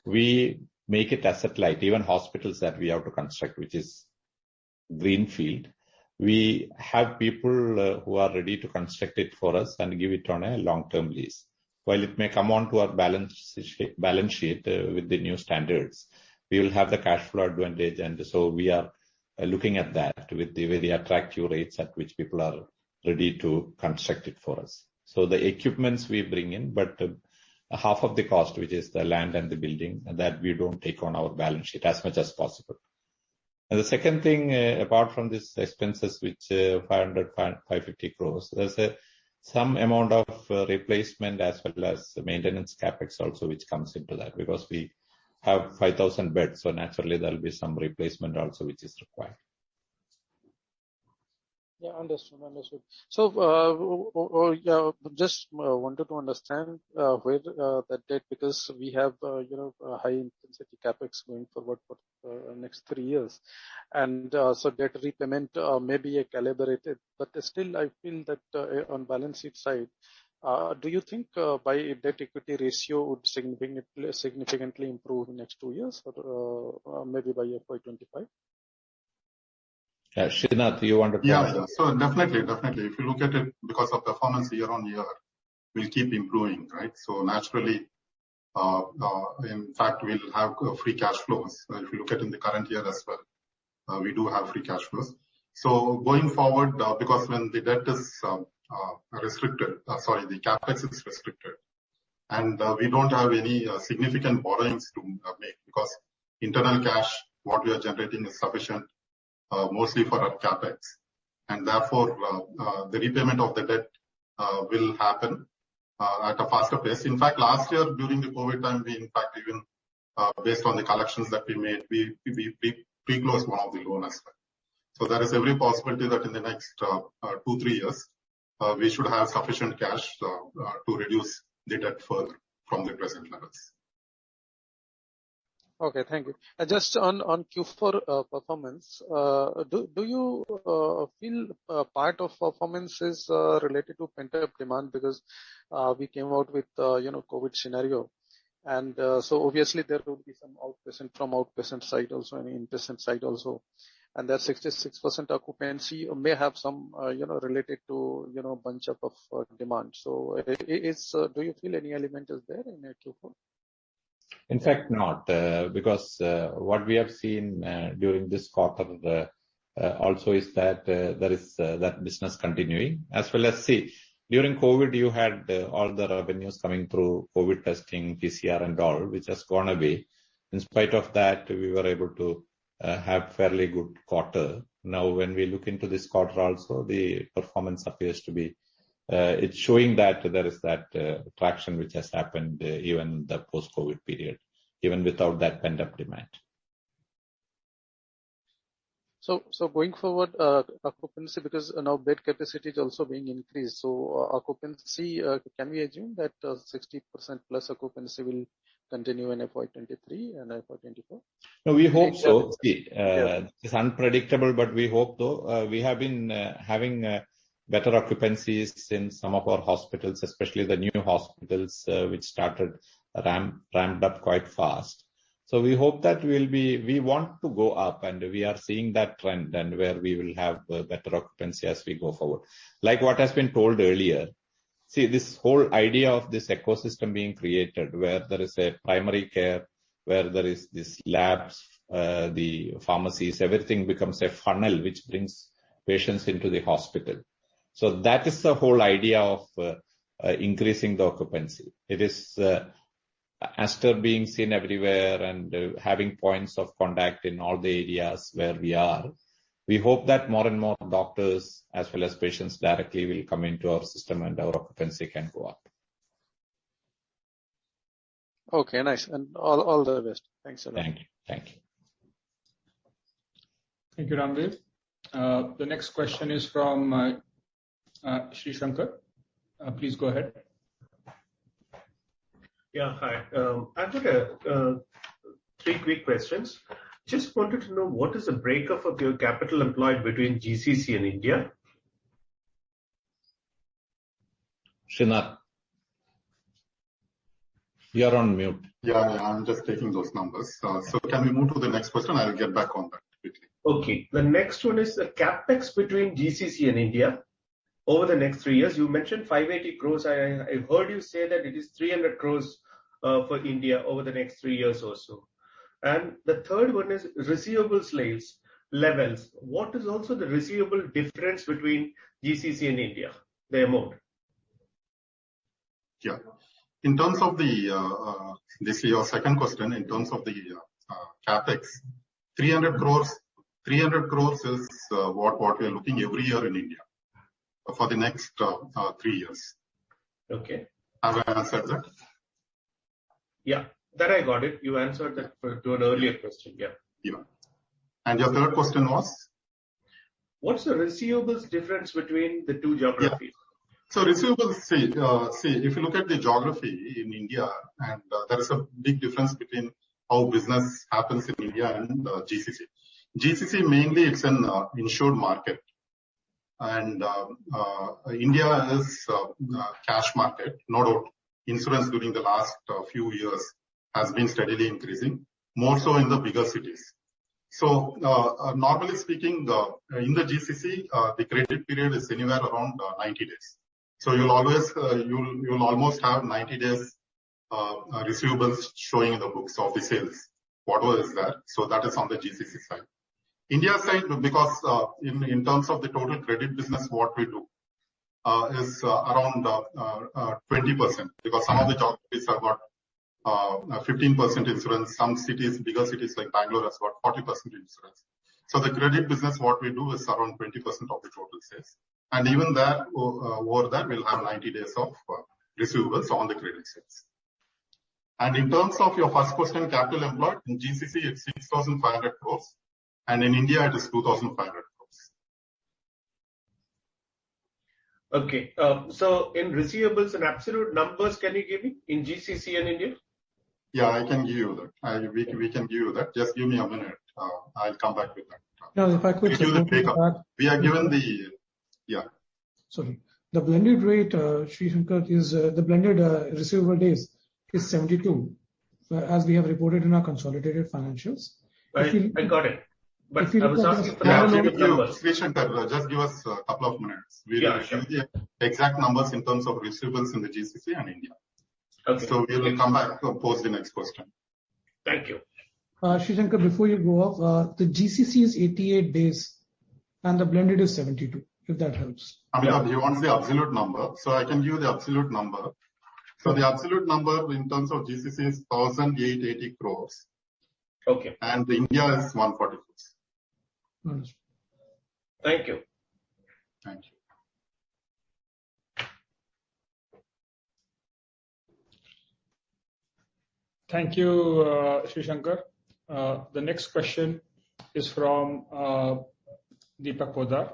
[SPEAKER 2] We make it asset light, even hospitals that we have to construct, which is greenfield. We have people who are ready to construct it for us and give it on a long-term lease. While it may come onto our balance sheet with the new standards, we will have the cash flow advantage, and so we are looking at that with the very attractive rates at which people are ready to construct it for us. So the equipments we bring in, but half of the cost, which is the land and the building, that we don't take on our balance sheet as much as possible. And the second thing, apart from these expenses, which 550 crores, there's some amount of replacement as well as maintenance capex also, which comes into that, because we have 5,000 beds, so naturally there will be some replacement also which is required.
[SPEAKER 9] Yeah, understood. So, just wanted to understand where that debt, because we have, high intensity capex going forward for next 3 years. And so debt repayment may be calibrated, but still I feel that on balance sheet side, do you think by debt equity ratio would significantly improve in next 2 years, or maybe by FY25?
[SPEAKER 2] Srinath, you want to
[SPEAKER 4] Yeah. So definitely. If you look at it, because of performance year on year, we'll keep improving, right? So naturally, in fact, we'll have free cash flows. If you look at in the current year as well, we do have free cash flows. So going forward, because when the debt is restricted, the capex is restricted, and we don't have any significant borrowings to make, because internal cash, what we are generating is sufficient, mostly for our capex, and therefore the repayment of the debt will happen at a faster pace. In fact, last year during the COVID time, we in fact even based on the collections that we made, we pre-closed one of the loan as well. So there is every possibility that in the next 2-3 years we should have sufficient cash to reduce the debt further from the present levels.
[SPEAKER 9] Okay, thank you. Just on Q4 performance, do you feel part of performance is related to pent-up demand, because we came out with COVID scenario, and so obviously there will be some outpatient from outpatient side also and inpatient side also, and that 66% occupancy may have some related to bunch up of demand. So do you feel any element is there in Q4?
[SPEAKER 2] In fact, not, because what we have seen during this quarter also is that there is that business continuing, as well as during COVID you had all the revenues coming through COVID testing, PCR and all, which has gone away. In spite of that, we were able to have fairly good quarter. Now, when we look into this quarter also, the performance appears to be it's showing that there is that traction which has happened even the post-COVID period, even without that pent-up demand.
[SPEAKER 9] So going forward, occupancy, because now bed capacity is also being increased. So occupancy, can we assume that 60% plus occupancy will continue in FY23 and FY24?
[SPEAKER 2] No, we hope so. It's unpredictable, but we hope though. We have been having better occupancies in some of our hospitals, especially the new hospitals, which started ramped up quite fast. So we hope that we want to go up, and we are seeing that trend, and where we will have better occupancy as we go forward. Like what has been told earlier, this whole idea of this ecosystem being created, where there is a primary care, where there is this labs, the pharmacies, everything becomes a funnel which brings patients into the hospital. So that is the whole idea of increasing the occupancy. It is Aster being seen everywhere and having points of contact in all the areas where we are. We hope that more and more doctors as well as patients directly will come into our system and our occupancy can go up.
[SPEAKER 9] Okay, nice. And all the best. Thanks a lot.
[SPEAKER 2] Thank you.
[SPEAKER 1] Thank you, Ramveer. The next question is from Shri Shankar. Please go ahead.
[SPEAKER 10] Yeah, hi. I've got 3 quick questions. Just wanted to know, what is the breakup of your capital employed between GCC and India?
[SPEAKER 2] Srinath, you're on mute.
[SPEAKER 4] Yeah, I'm just taking those numbers. So can we move to the next question? I'll get back on that quickly.
[SPEAKER 10] Okay. The next one is the capex between GCC and India over the next 3 years. You mentioned 580 crores. I heard you say that it is 300 crores for India over the next 3 years or so. And the third one is receivables levels. What is also the receivable difference between GCC and India, the amount?
[SPEAKER 4] Yeah. In terms of this is your second question, in terms of the capex, 300 crores is what we are looking every year in India for the next 3 years.
[SPEAKER 10] Okay.
[SPEAKER 4] Have I answered that?
[SPEAKER 10] Yeah, that I got it. You answered that to an earlier question. Yeah.
[SPEAKER 4] Yeah. And your third question was?
[SPEAKER 10] What's the receivables difference between the two geographies?
[SPEAKER 4] So receivables, see, if you look at the geography in India, and there is a big difference between how business happens in India and GCC. GCC mainly it's an insured market, and India is cash market. No doubt, insurance during the last few years has been steadily increasing, more so in the bigger cities. So normally speaking, in the GCC, the credit period is anywhere around 90 days. So you'll almost have 90 days receivables showing in the books of the sales, whatever is there. So that is on the GCC side. India side, because in terms of the total credit business, what we do is around 20%, because some of the geographies have got 15% insurance. Some cities, bigger cities like Bangalore, has got 40% insurance. So the credit business, what we do is around 20% of the total sales. And even there, over that, we'll have 90 days of receivables on the credit sales. And in terms of your first question, capital employed, in GCC, it's 6,500 crores. And in India, it is 2,500 crores.
[SPEAKER 10] Okay. So in receivables and absolute numbers, can you give me in GCC and India?
[SPEAKER 4] Yeah, I can give you that. We can give you that. Just give me a minute. I'll come back with that.
[SPEAKER 8] Now, if I could
[SPEAKER 4] we are given the,
[SPEAKER 8] Sorry. The blended rate, Sri Shankar, is the blended receivable days is 72, as we have reported in our consolidated financials.
[SPEAKER 10] I got it. But I was asking for
[SPEAKER 4] numbers. Sri Shankar, just give us a couple of minutes. We will give the exact numbers in terms of receivables in the GCC and India.
[SPEAKER 10] Okay.
[SPEAKER 4] So we will come back to pose the next question.
[SPEAKER 10] Thank you.
[SPEAKER 8] Sri Shankar, before you go off, the GCC is 88 days and the blended is 72, if that helps.
[SPEAKER 4] Amitabh, he wants the absolute number, so I can give you the absolute number. So the absolute number in terms of GCC is 1,880 crores.
[SPEAKER 10] Okay.
[SPEAKER 4] And the India is 140 crores.
[SPEAKER 10] Thank you.
[SPEAKER 4] Thank you.
[SPEAKER 1] Thank you, Sri Shankar. The next question is from Deepak Poddar.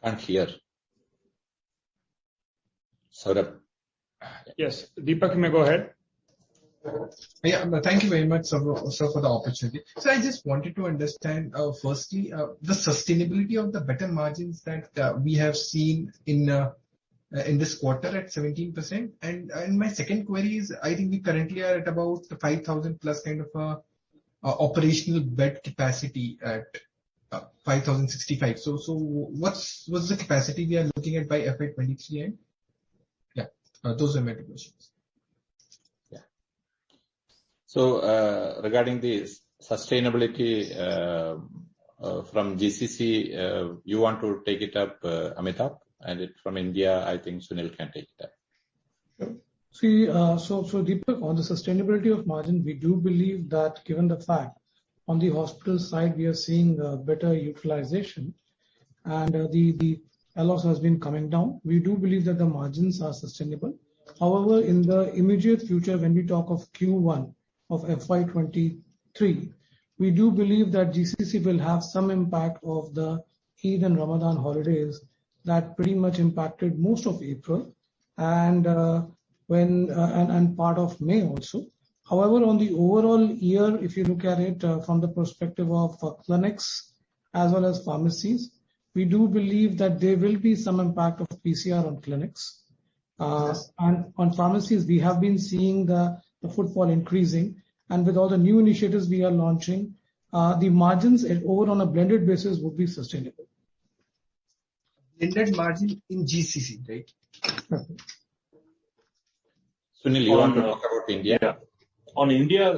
[SPEAKER 2] Can't hear. Saurabh.
[SPEAKER 1] Yes, Deepak, you may go ahead.
[SPEAKER 11] Yeah, thank you very much, sir, for the opportunity. So I just wanted to understand, firstly, the sustainability of the better margins that we have seen in this quarter at 17%. And my second query is, I think we currently are at about 5,000 plus kind of operational bed capacity at 5,065. So what's the capacity we are looking at by FY23 end? Yeah, those are my two questions.
[SPEAKER 2] So regarding the sustainability from GCC, you want to take it up, Amitabh, and from India, I think Sunil can take it up.
[SPEAKER 8] Sure. See, so Deepak, on the sustainability of margin, we do believe that given the fact on the hospital side we are seeing better utilization and the LOS has been coming down, we do believe that the margins are sustainable. However, in the immediate future, when we talk of Q1 of FY23, we do believe that GCC will have some impact of the Eid and Ramadan holidays that pretty much impacted most of April and part of May also. However, on the overall year, if you look at it from the perspective of clinics as well as pharmacies, we do believe that there will be some impact of PCR on clinics. And on pharmacies, we have been seeing the footfall increasing. And with all the new initiatives we are launching, the margins over on a blended basis would be sustainable.
[SPEAKER 11] Blended margin in GCC, right?
[SPEAKER 2] Sunil, you want to talk about India?
[SPEAKER 6] Yeah. On India,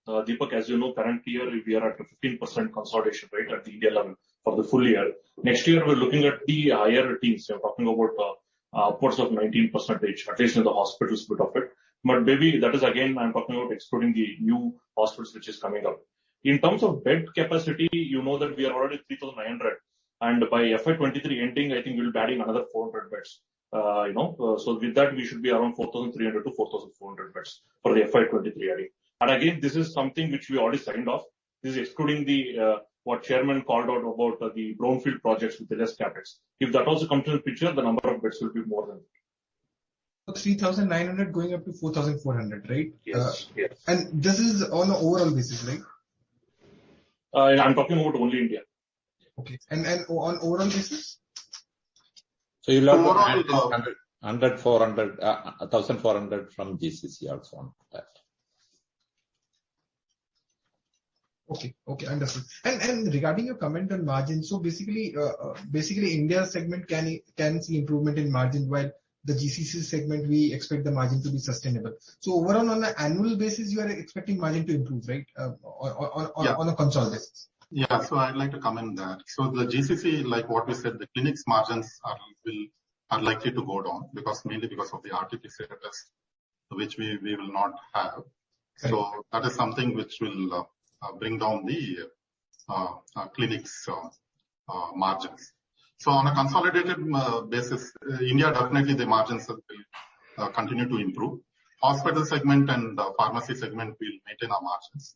[SPEAKER 6] Deepak, as you know, current year we are at a 15% consolidation rate at the India level for the full year. Next year we're looking at the higher teams. We're talking about upwards of 19%, at least in the hospitals bit of it. But maybe that is again, I'm talking about excluding the new hospitals which is coming up. In terms of bed capacity, you know that we are already 3,900. And by FY23 ending, I think we'll be adding another 400 beds. So with that, we should be around 4,300 to 4,400 beds for the FY23 adding. And again, this is something which we already signed off. This is excluding the what chairman called out about the brownfield projects with the less capex. If that also comes to the picture, the number of beds will be more than that.
[SPEAKER 11] 3,900 going up to 4,400, right?
[SPEAKER 6] Yes. Yes.
[SPEAKER 11] And this is on an overall basis, right?
[SPEAKER 6] I'm talking about only India.
[SPEAKER 11] Okay. And on overall basis?
[SPEAKER 2] So you'll have to add 1,400 from GCC also on that.
[SPEAKER 11] Okay, understood. And regarding your comment on margin, so basically India segment can see improvement in margin, while the GCC segment we expect the margin to be sustainable. So overall, on an annual basis, you are expecting margin to improve, right? On a consolidated basis.
[SPEAKER 4] Yeah, so I'd like to comment that. So the GCC, like what we said, the clinics margins are likely to go down mainly because of the RT-PCR test, which we will not have. So that is something which will bring down the clinics margins. So on a consolidated basis, India definitely the margins will continue to improve. Hospital segment and pharmacy segment will maintain our margins.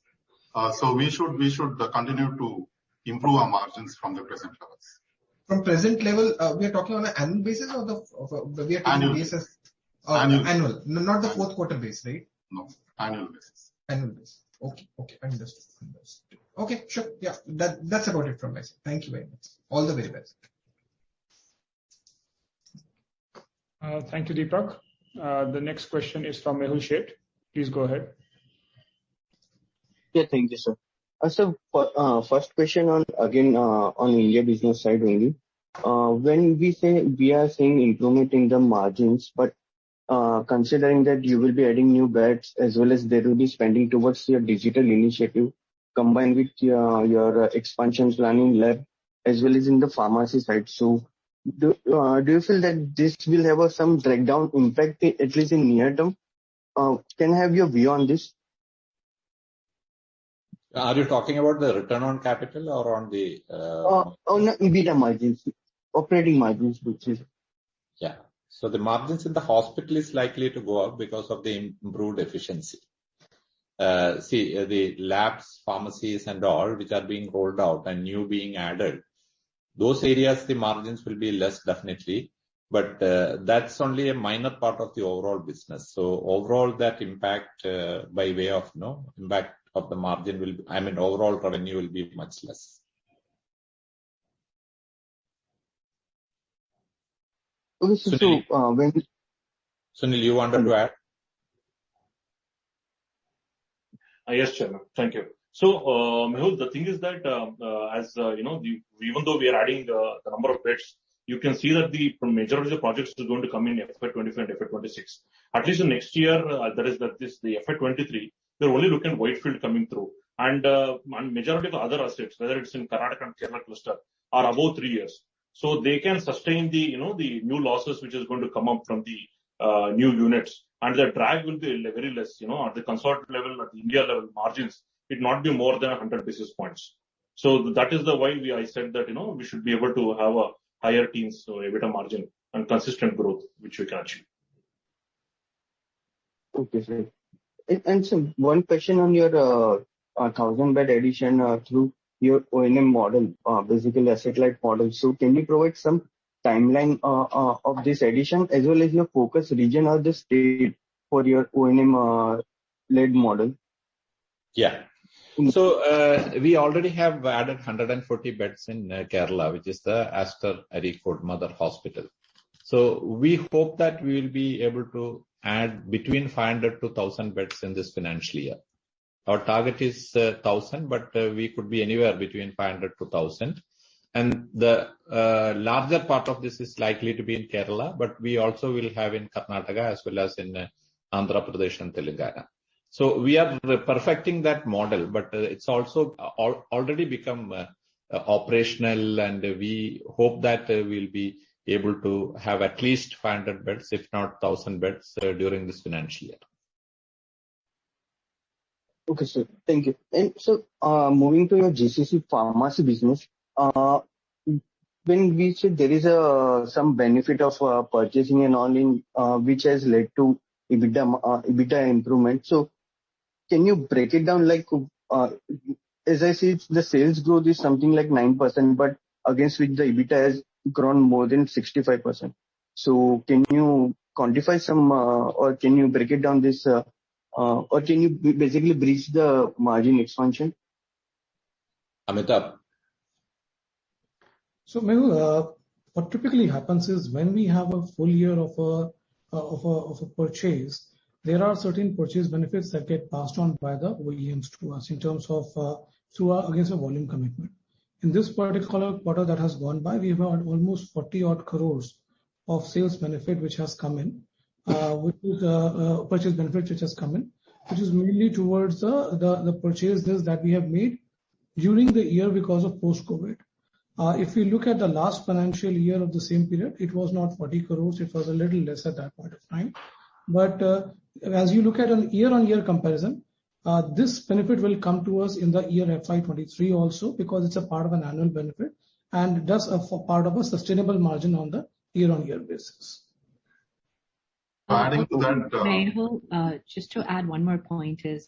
[SPEAKER 4] So we should continue to improve our margins from the present levels.
[SPEAKER 11] From present level, we are talking on an annual basis or we are taking
[SPEAKER 4] annual
[SPEAKER 11] basis?
[SPEAKER 4] Annual.
[SPEAKER 11] Not the fourth quarter base, right?
[SPEAKER 4] No, annual basis.
[SPEAKER 11] Annual basis. Okay, understood. Okay, sure. Yeah, that's about it from my side. Thank you very much. All the very best.
[SPEAKER 1] Thank you, Deepak. The next question is from Mehul Sheth. Please go ahead.
[SPEAKER 12] Yeah, thank you, sir. So, first question on India business side only. When we say we are seeing improvement in the margins, but considering that you will be adding new beds as well as there will be spending towards your digital initiative combined with your expansion planning lab as well as in the pharmacy side. So, do you feel that this will have some drag down impact at least in near term? Can I have your view on this?
[SPEAKER 2] Are you talking about the return on capital or on the
[SPEAKER 12] on EBITDA margins, operating margins, which is?
[SPEAKER 2] Yeah. So the margins in the hospital is likely to go up because of the improved efficiency. The labs, pharmacies and all which are being rolled out and new being added, those areas the margins will be less definitely, but that's only a minor part of the overall business. So overall that impact by way of impact of the margin overall revenue will be much less.
[SPEAKER 12] Okay, so
[SPEAKER 2] Sunil, you wanted to add?
[SPEAKER 6] Yes, Chairman. Thank you. So, Mehul, the thing is that even though we are adding the number of beds, you can see that the majority of the projects is going to come in FY25 and FY26. At least the next year, the FY23, we're only looking at Whitefield coming through. And majority of the other assets, whether it's in Karnataka and Kerala cluster, are above 3 years. So they can sustain the new losses which is going to come up from the new units. And the drag will be very less, at the consolidated level, at the India level margins, it not be more than 100 basis points. So that is the why I said that, we should be able to have a higher teens EBITDA margin and consistent growth, which we can achieve.
[SPEAKER 12] Okay, sir. And so one question on your 1,000-bed addition through your O&M model, basically asset-light model. So can you provide some timeline of this addition as well as your focus region or the state for your O&M led model?
[SPEAKER 2] Yeah. So we already have added 140 beds in Kerala, which is the Aster Arikod Mother Hospital. So we hope that we will be able to add between 500 to 1,000 beds in this financial year. Our target is 1,000, but we could be anywhere between 500 to 1,000. And the larger part of this is likely to be in Kerala, but we also will have in Karnataka as well as in Andhra Pradesh and Telangana. So we are perfecting that model, but it's also already become operational, and we hope that we'll be able to have at least 500 beds, if not 1,000 beds during this financial year.
[SPEAKER 12] Okay, sir. Thank you. And so, moving to your GCC pharmacy business, when we say there is some benefit of purchasing and all in which has led to EBITDA improvement. So can you break it down? Like as I see, the sales growth is something like 9%, but against which the EBITDA has grown more than 65%. So can you quantify some, or can you break it down this, or can you basically bridge the margin expansion?
[SPEAKER 2] Amitabh.
[SPEAKER 8] So Mehul, what typically happens is when we have a full year of a purchase, there are certain purchase benefits that get passed on by the OEMs to us in terms of against a volume commitment. In this particular quarter that has gone by, we have had almost 40 odd crores of sales benefit which has come in, which is purchase benefit which has come in, which is mainly towards the purchases that we have made during the year because of post-COVID. If we look at the last financial year of the same period, it was not 40 crores, it was a little less at that point of time. But as you look at an year-on-year comparison, this benefit will come to us in the year FY23 also, because it's a part of an annual benefit and thus a part of a sustainable margin on the year-on-year basis.
[SPEAKER 4] Adding to that,
[SPEAKER 3] Mehul, just to add one more point is,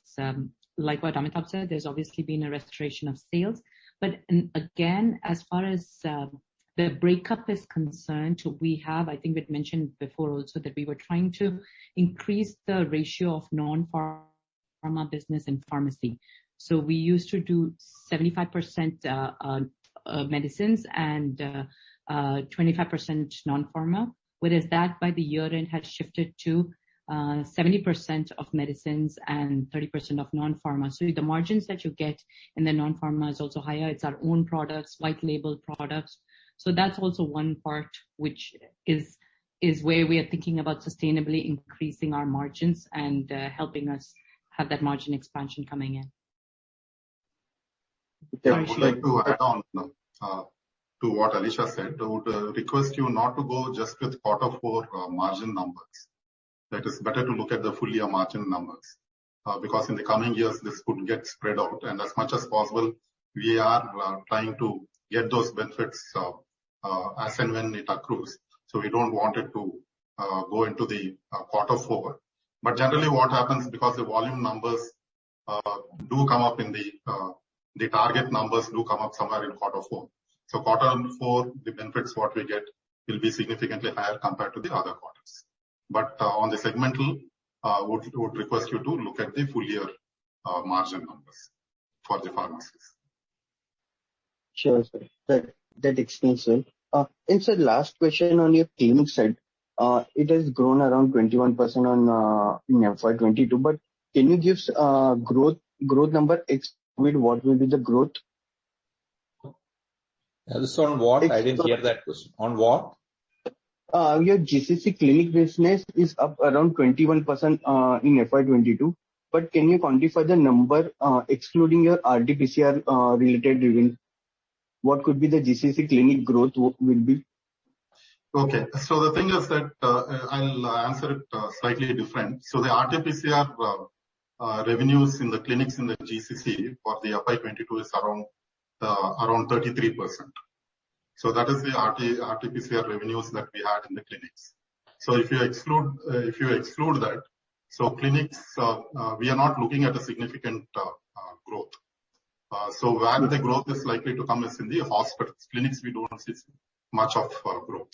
[SPEAKER 3] like what Amitabh said, there's obviously been a restoration of sales. But again, as far as the breakup is concerned, we have, I think we'd mentioned before also that we were trying to increase the ratio of non-pharma business in pharmacy. So we used to do 75% medicines and 25% non-pharma, whereas that by the year end had shifted to 70% of medicines and 30% of non-pharma. So the margins that you get in the non-pharma is also higher. It's our own products, white label products. So that's also one part which is where we are thinking about sustainably increasing our margins and helping us have that margin expansion coming in.
[SPEAKER 4] I would like to add on to what Alisha said. I would request you not to go just with Q4 margin numbers. That is better to look at the full year margin numbers, because in the coming years this could get spread out, and as much as possible we are trying to get those benefits as and when it accrues. So we don't want it to go into the Q4. But generally what happens, because the volume numbers do come up in the target numbers do come up somewhere in Q4. So Q4, the benefits what we get will be significantly higher compared to the other quarters. But on the segmental, would request you to look at the full year margin numbers for the pharmacies.
[SPEAKER 12] Sure, sir. That explains well. And sir, last question on your clinic side. It has grown around 21% on in FY22, but can you give growth number with what will be the growth?
[SPEAKER 2] This on what? I didn't hear that question. On what?
[SPEAKER 12] Your GCC clinic business is up around 21% in FY22, but can you quantify the number excluding your RT-PCR related revenue? What could be the GCC clinic growth will be?
[SPEAKER 4] Okay, so the thing is that I'll answer it slightly different. So the RT-PCR revenues in the clinics in the GCC for the FY22 is around 33%. So that is the RT-PCR revenues that we had in the clinics. So if you exclude that, so clinics we are not looking at a significant growth. So where the growth is likely to come is in the hospitals. Clinics we don't see much of growth.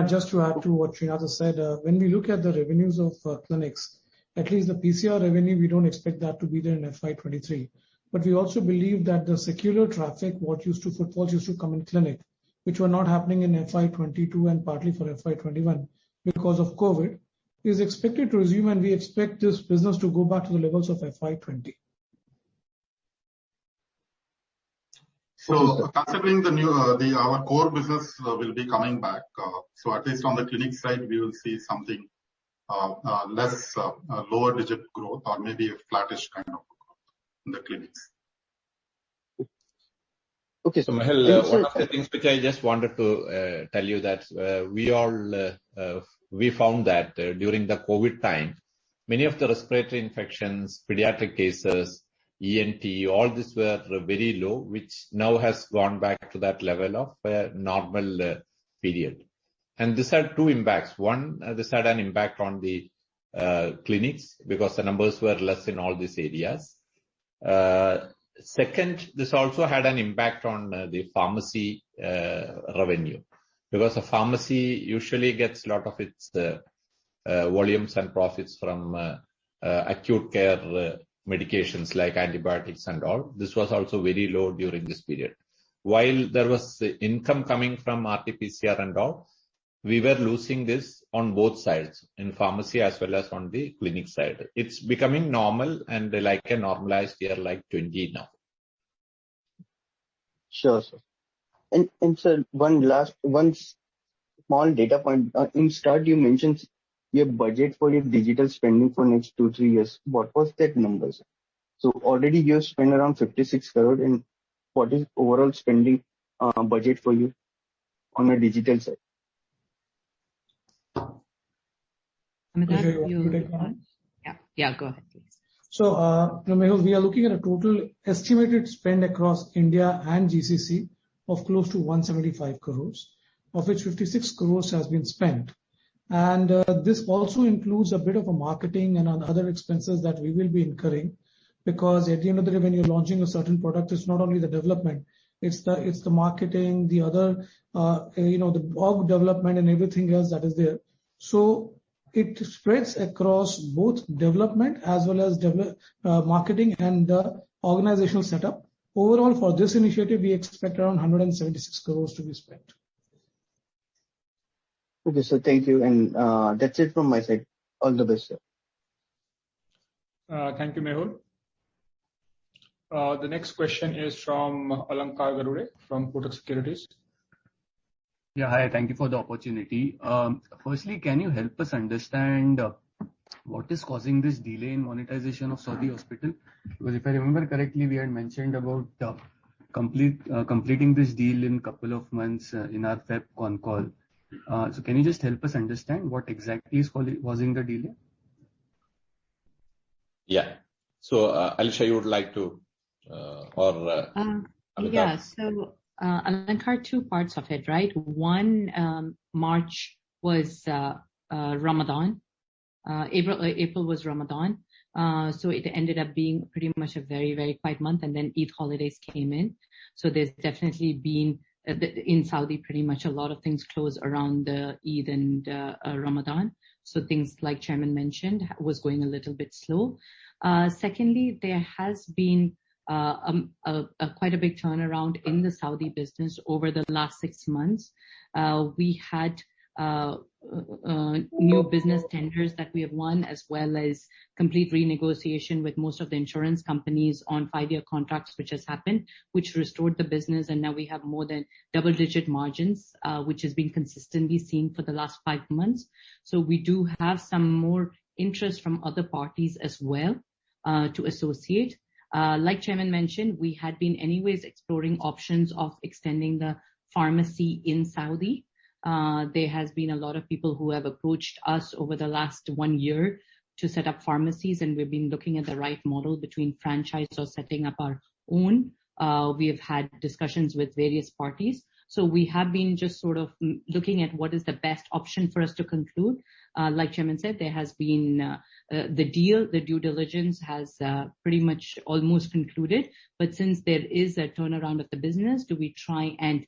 [SPEAKER 8] Just to add to what Srinath said, when we look at the revenues of clinics, at least the PCR revenue, we don't expect that to be there in FY23. But we also believe that the secular traffic, footfalls used to come in clinic, which were not happening in FY22 and partly for FY21 because of COVID, is expected to resume, and we expect this business to go back to the levels of FY20.
[SPEAKER 4] So considering our core business will be coming back, so at least on the clinic side we will see something less lower digit growth or maybe a flattish kind of growth in the clinics.
[SPEAKER 12] Okay.
[SPEAKER 2] So Mehul, one of the things which I just wanted to tell you that we found that during the COVID time, many of the respiratory infections, pediatric cases, ENT, all these were very low, which now has gone back to that level of a normal period. And this had two impacts. One, this had an impact on the clinics because the numbers were less in all these areas. Second, this also had an impact on the pharmacy revenue, because the pharmacy usually gets a lot of its volumes and profits from acute care medications like antibiotics and all. This was also very low during this period. While there was income coming from RT-PCR and all, we were losing this on both sides, in pharmacy as well as on the clinic side. It's becoming normal and like a normalized year like 20 now.
[SPEAKER 12] Sure, sir. And sir, one small data point. In start, you mentioned your budget for your digital spending for next 2-3 years. What was that number, sir? So already you spent around 56 crore, and what is overall spending budget for you on a digital side?
[SPEAKER 3] Amitabh, yeah, go ahead, please.
[SPEAKER 8] So, Mehul, we are looking at a total estimated spend across India and GCC of close to 175 crores, of which 56 crores has been spent. And this also includes a bit of a marketing and other expenses that we will be incurring, because at the end of the day, when you're launching a certain product, it's not only the development, it's the marketing, the other, the org development and everything else that is there. So it spreads across both development as well as marketing and the organizational setup. Overall, for this initiative, we expect around 176 crores to be spent.
[SPEAKER 12] Okay, sir. Thank you. And that's it from my side. All the best, sir.
[SPEAKER 1] Thank you, Mehul. The next question is from Alankar Garude from Kotak Securities.
[SPEAKER 13] Yeah, hi. Thank you for the opportunity. Firstly, can you help us understand what is causing this delay in monetization of Saudi hospital? Because if I remember correctly, we had mentioned about completing this deal in a couple of months in our Feb Concall. So can you just help us understand what exactly is causing the delay?
[SPEAKER 2] Yeah. So, Alisha, you would like to,
[SPEAKER 3] yeah. So, Alankar, two parts of it, right? One, March was Ramadan. April was Ramadan. So it ended up being pretty much a very, very quiet month, and then Eid holidays came in. So there's definitely been in Saudi pretty much a lot of things close around the Eid and Ramadan. So things like Chairman mentioned was going a little bit slow. Secondly, there has been quite a big turnaround in the Saudi business over the last 6 months. We had new business tenders that we have won, as well as complete renegotiation with most of the insurance companies on 5-year contracts, which has happened, which restored the business. And now we have more than double-digit margins, which has been consistently seen for the last 5 months. So we do have some more interest from other parties as well to associate. Like Chairman mentioned, we had been anyways exploring options of extending the pharmacy in Saudi. There has been a lot of people who have approached us over the last 1 year to set up pharmacies, and we've been looking at the right model between franchise or setting up our own. We have had discussions with various parties. So we have been just sort of looking at what is the best option for us to conclude. Like Chairman said, there has been the due diligence has pretty much almost concluded. But since there is a turnaround of the business, do we try and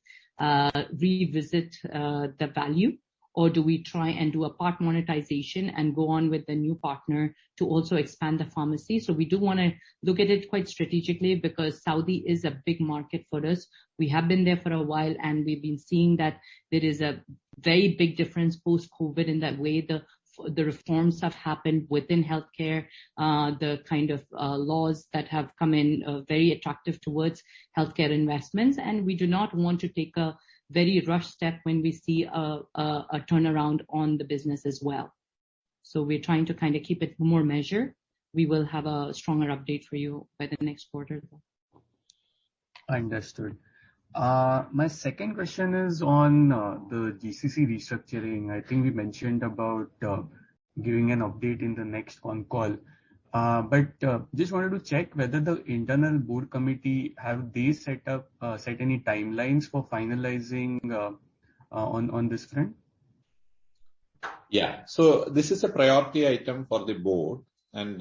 [SPEAKER 3] revisit the value, or do we try and do a part monetization and go on with the new partner to also expand the pharmacy? So we do want to look at it quite strategically, because Saudi is a big market for us. We have been there for a while, and we've been seeing that there is a very big difference post-COVID in that way the reforms have happened within healthcare, the kind of laws that have come in very attractive towards healthcare investments. And we do not want to take a very rushed step when we see a turnaround on the business as well. So we're trying to kind of keep it more measured. We will have a stronger update for you by the next quarter.
[SPEAKER 13] Understood. My second question is on the GCC restructuring. I think we mentioned about giving an update in the next Concall. Just wanted to check whether the internal board committee have they set any timelines for finalizing on this front?
[SPEAKER 2] Yeah. So this is a priority item for the board, and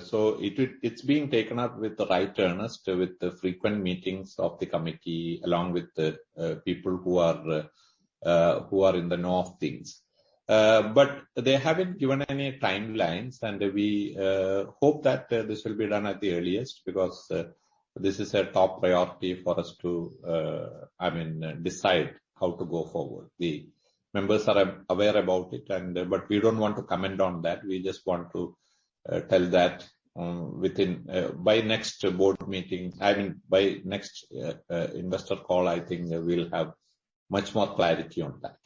[SPEAKER 2] so it's being taken up with the right earnest, with the frequent meetings of the committee, along with the people who are in the know of things. But they haven't given any timelines, and we hope that this will be done at the earliest, because this is a top priority for us to, decide how to go forward. The members are aware about it, but we don't want to comment on that. We just want to tell that by next board meeting, by next investor call, I think we'll have much more clarity on that.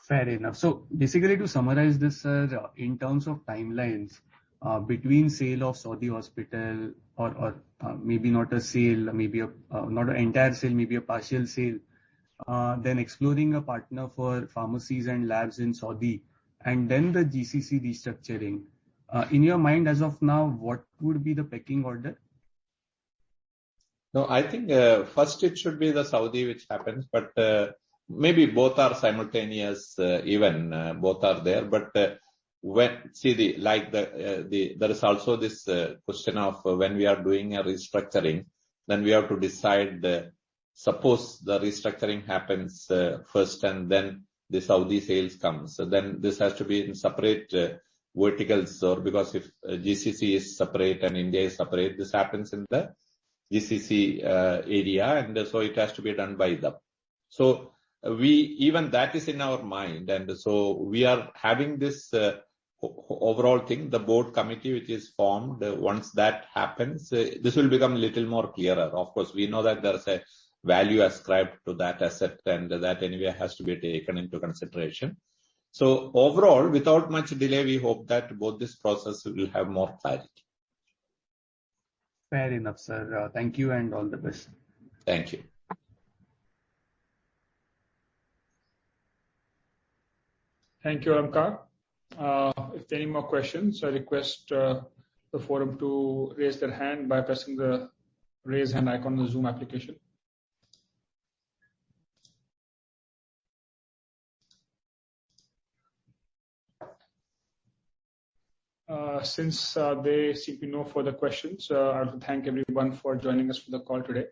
[SPEAKER 13] Fair enough. So basically, to summarize this, sir, in terms of timelines, between sale of Saudi hospital or maybe not a sale, maybe not an entire sale, maybe a partial sale, then exploring a partner for pharmacies and labs in Saudi, and then the GCC restructuring. In your mind, as of now, what would be the pecking order?
[SPEAKER 2] No, I think first it should be the Saudi which happens, but maybe both are simultaneous. Even both are there, but there is also this question of when we are doing a restructuring, then we have to decide. Suppose the restructuring happens first, and then the Saudi sales comes. So then this has to be in separate verticals, or because if GCC is separate and India is separate, this happens in the GCC area, and so it has to be done by them. So even that is in our mind, and so we are having this overall thing, the board committee which is formed. Once that happens, this will become a little more clearer. Of course, we know that there is a value ascribed to that asset, and that anyway has to be taken into consideration. So overall, without much delay, we hope that both this process will have more clarity.
[SPEAKER 13] Fair enough, sir. Thank you and all the best.
[SPEAKER 2] Thank you.
[SPEAKER 1] Thank you, Alamkar. If there are any more questions, I request the forum to raise their hand by pressing the raise hand icon on the Zoom application. Since there seem to be no further questions, I want to thank everyone for joining us for the call today.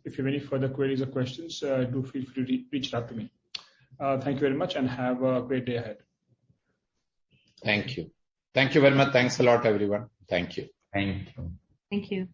[SPEAKER 1] If you have any further queries or questions, do feel free to reach out to me. Thank you very much, and have a great day ahead.
[SPEAKER 2] Thank you. Thank you very much. Thanks a lot, everyone. Thank you.
[SPEAKER 3] Thank you.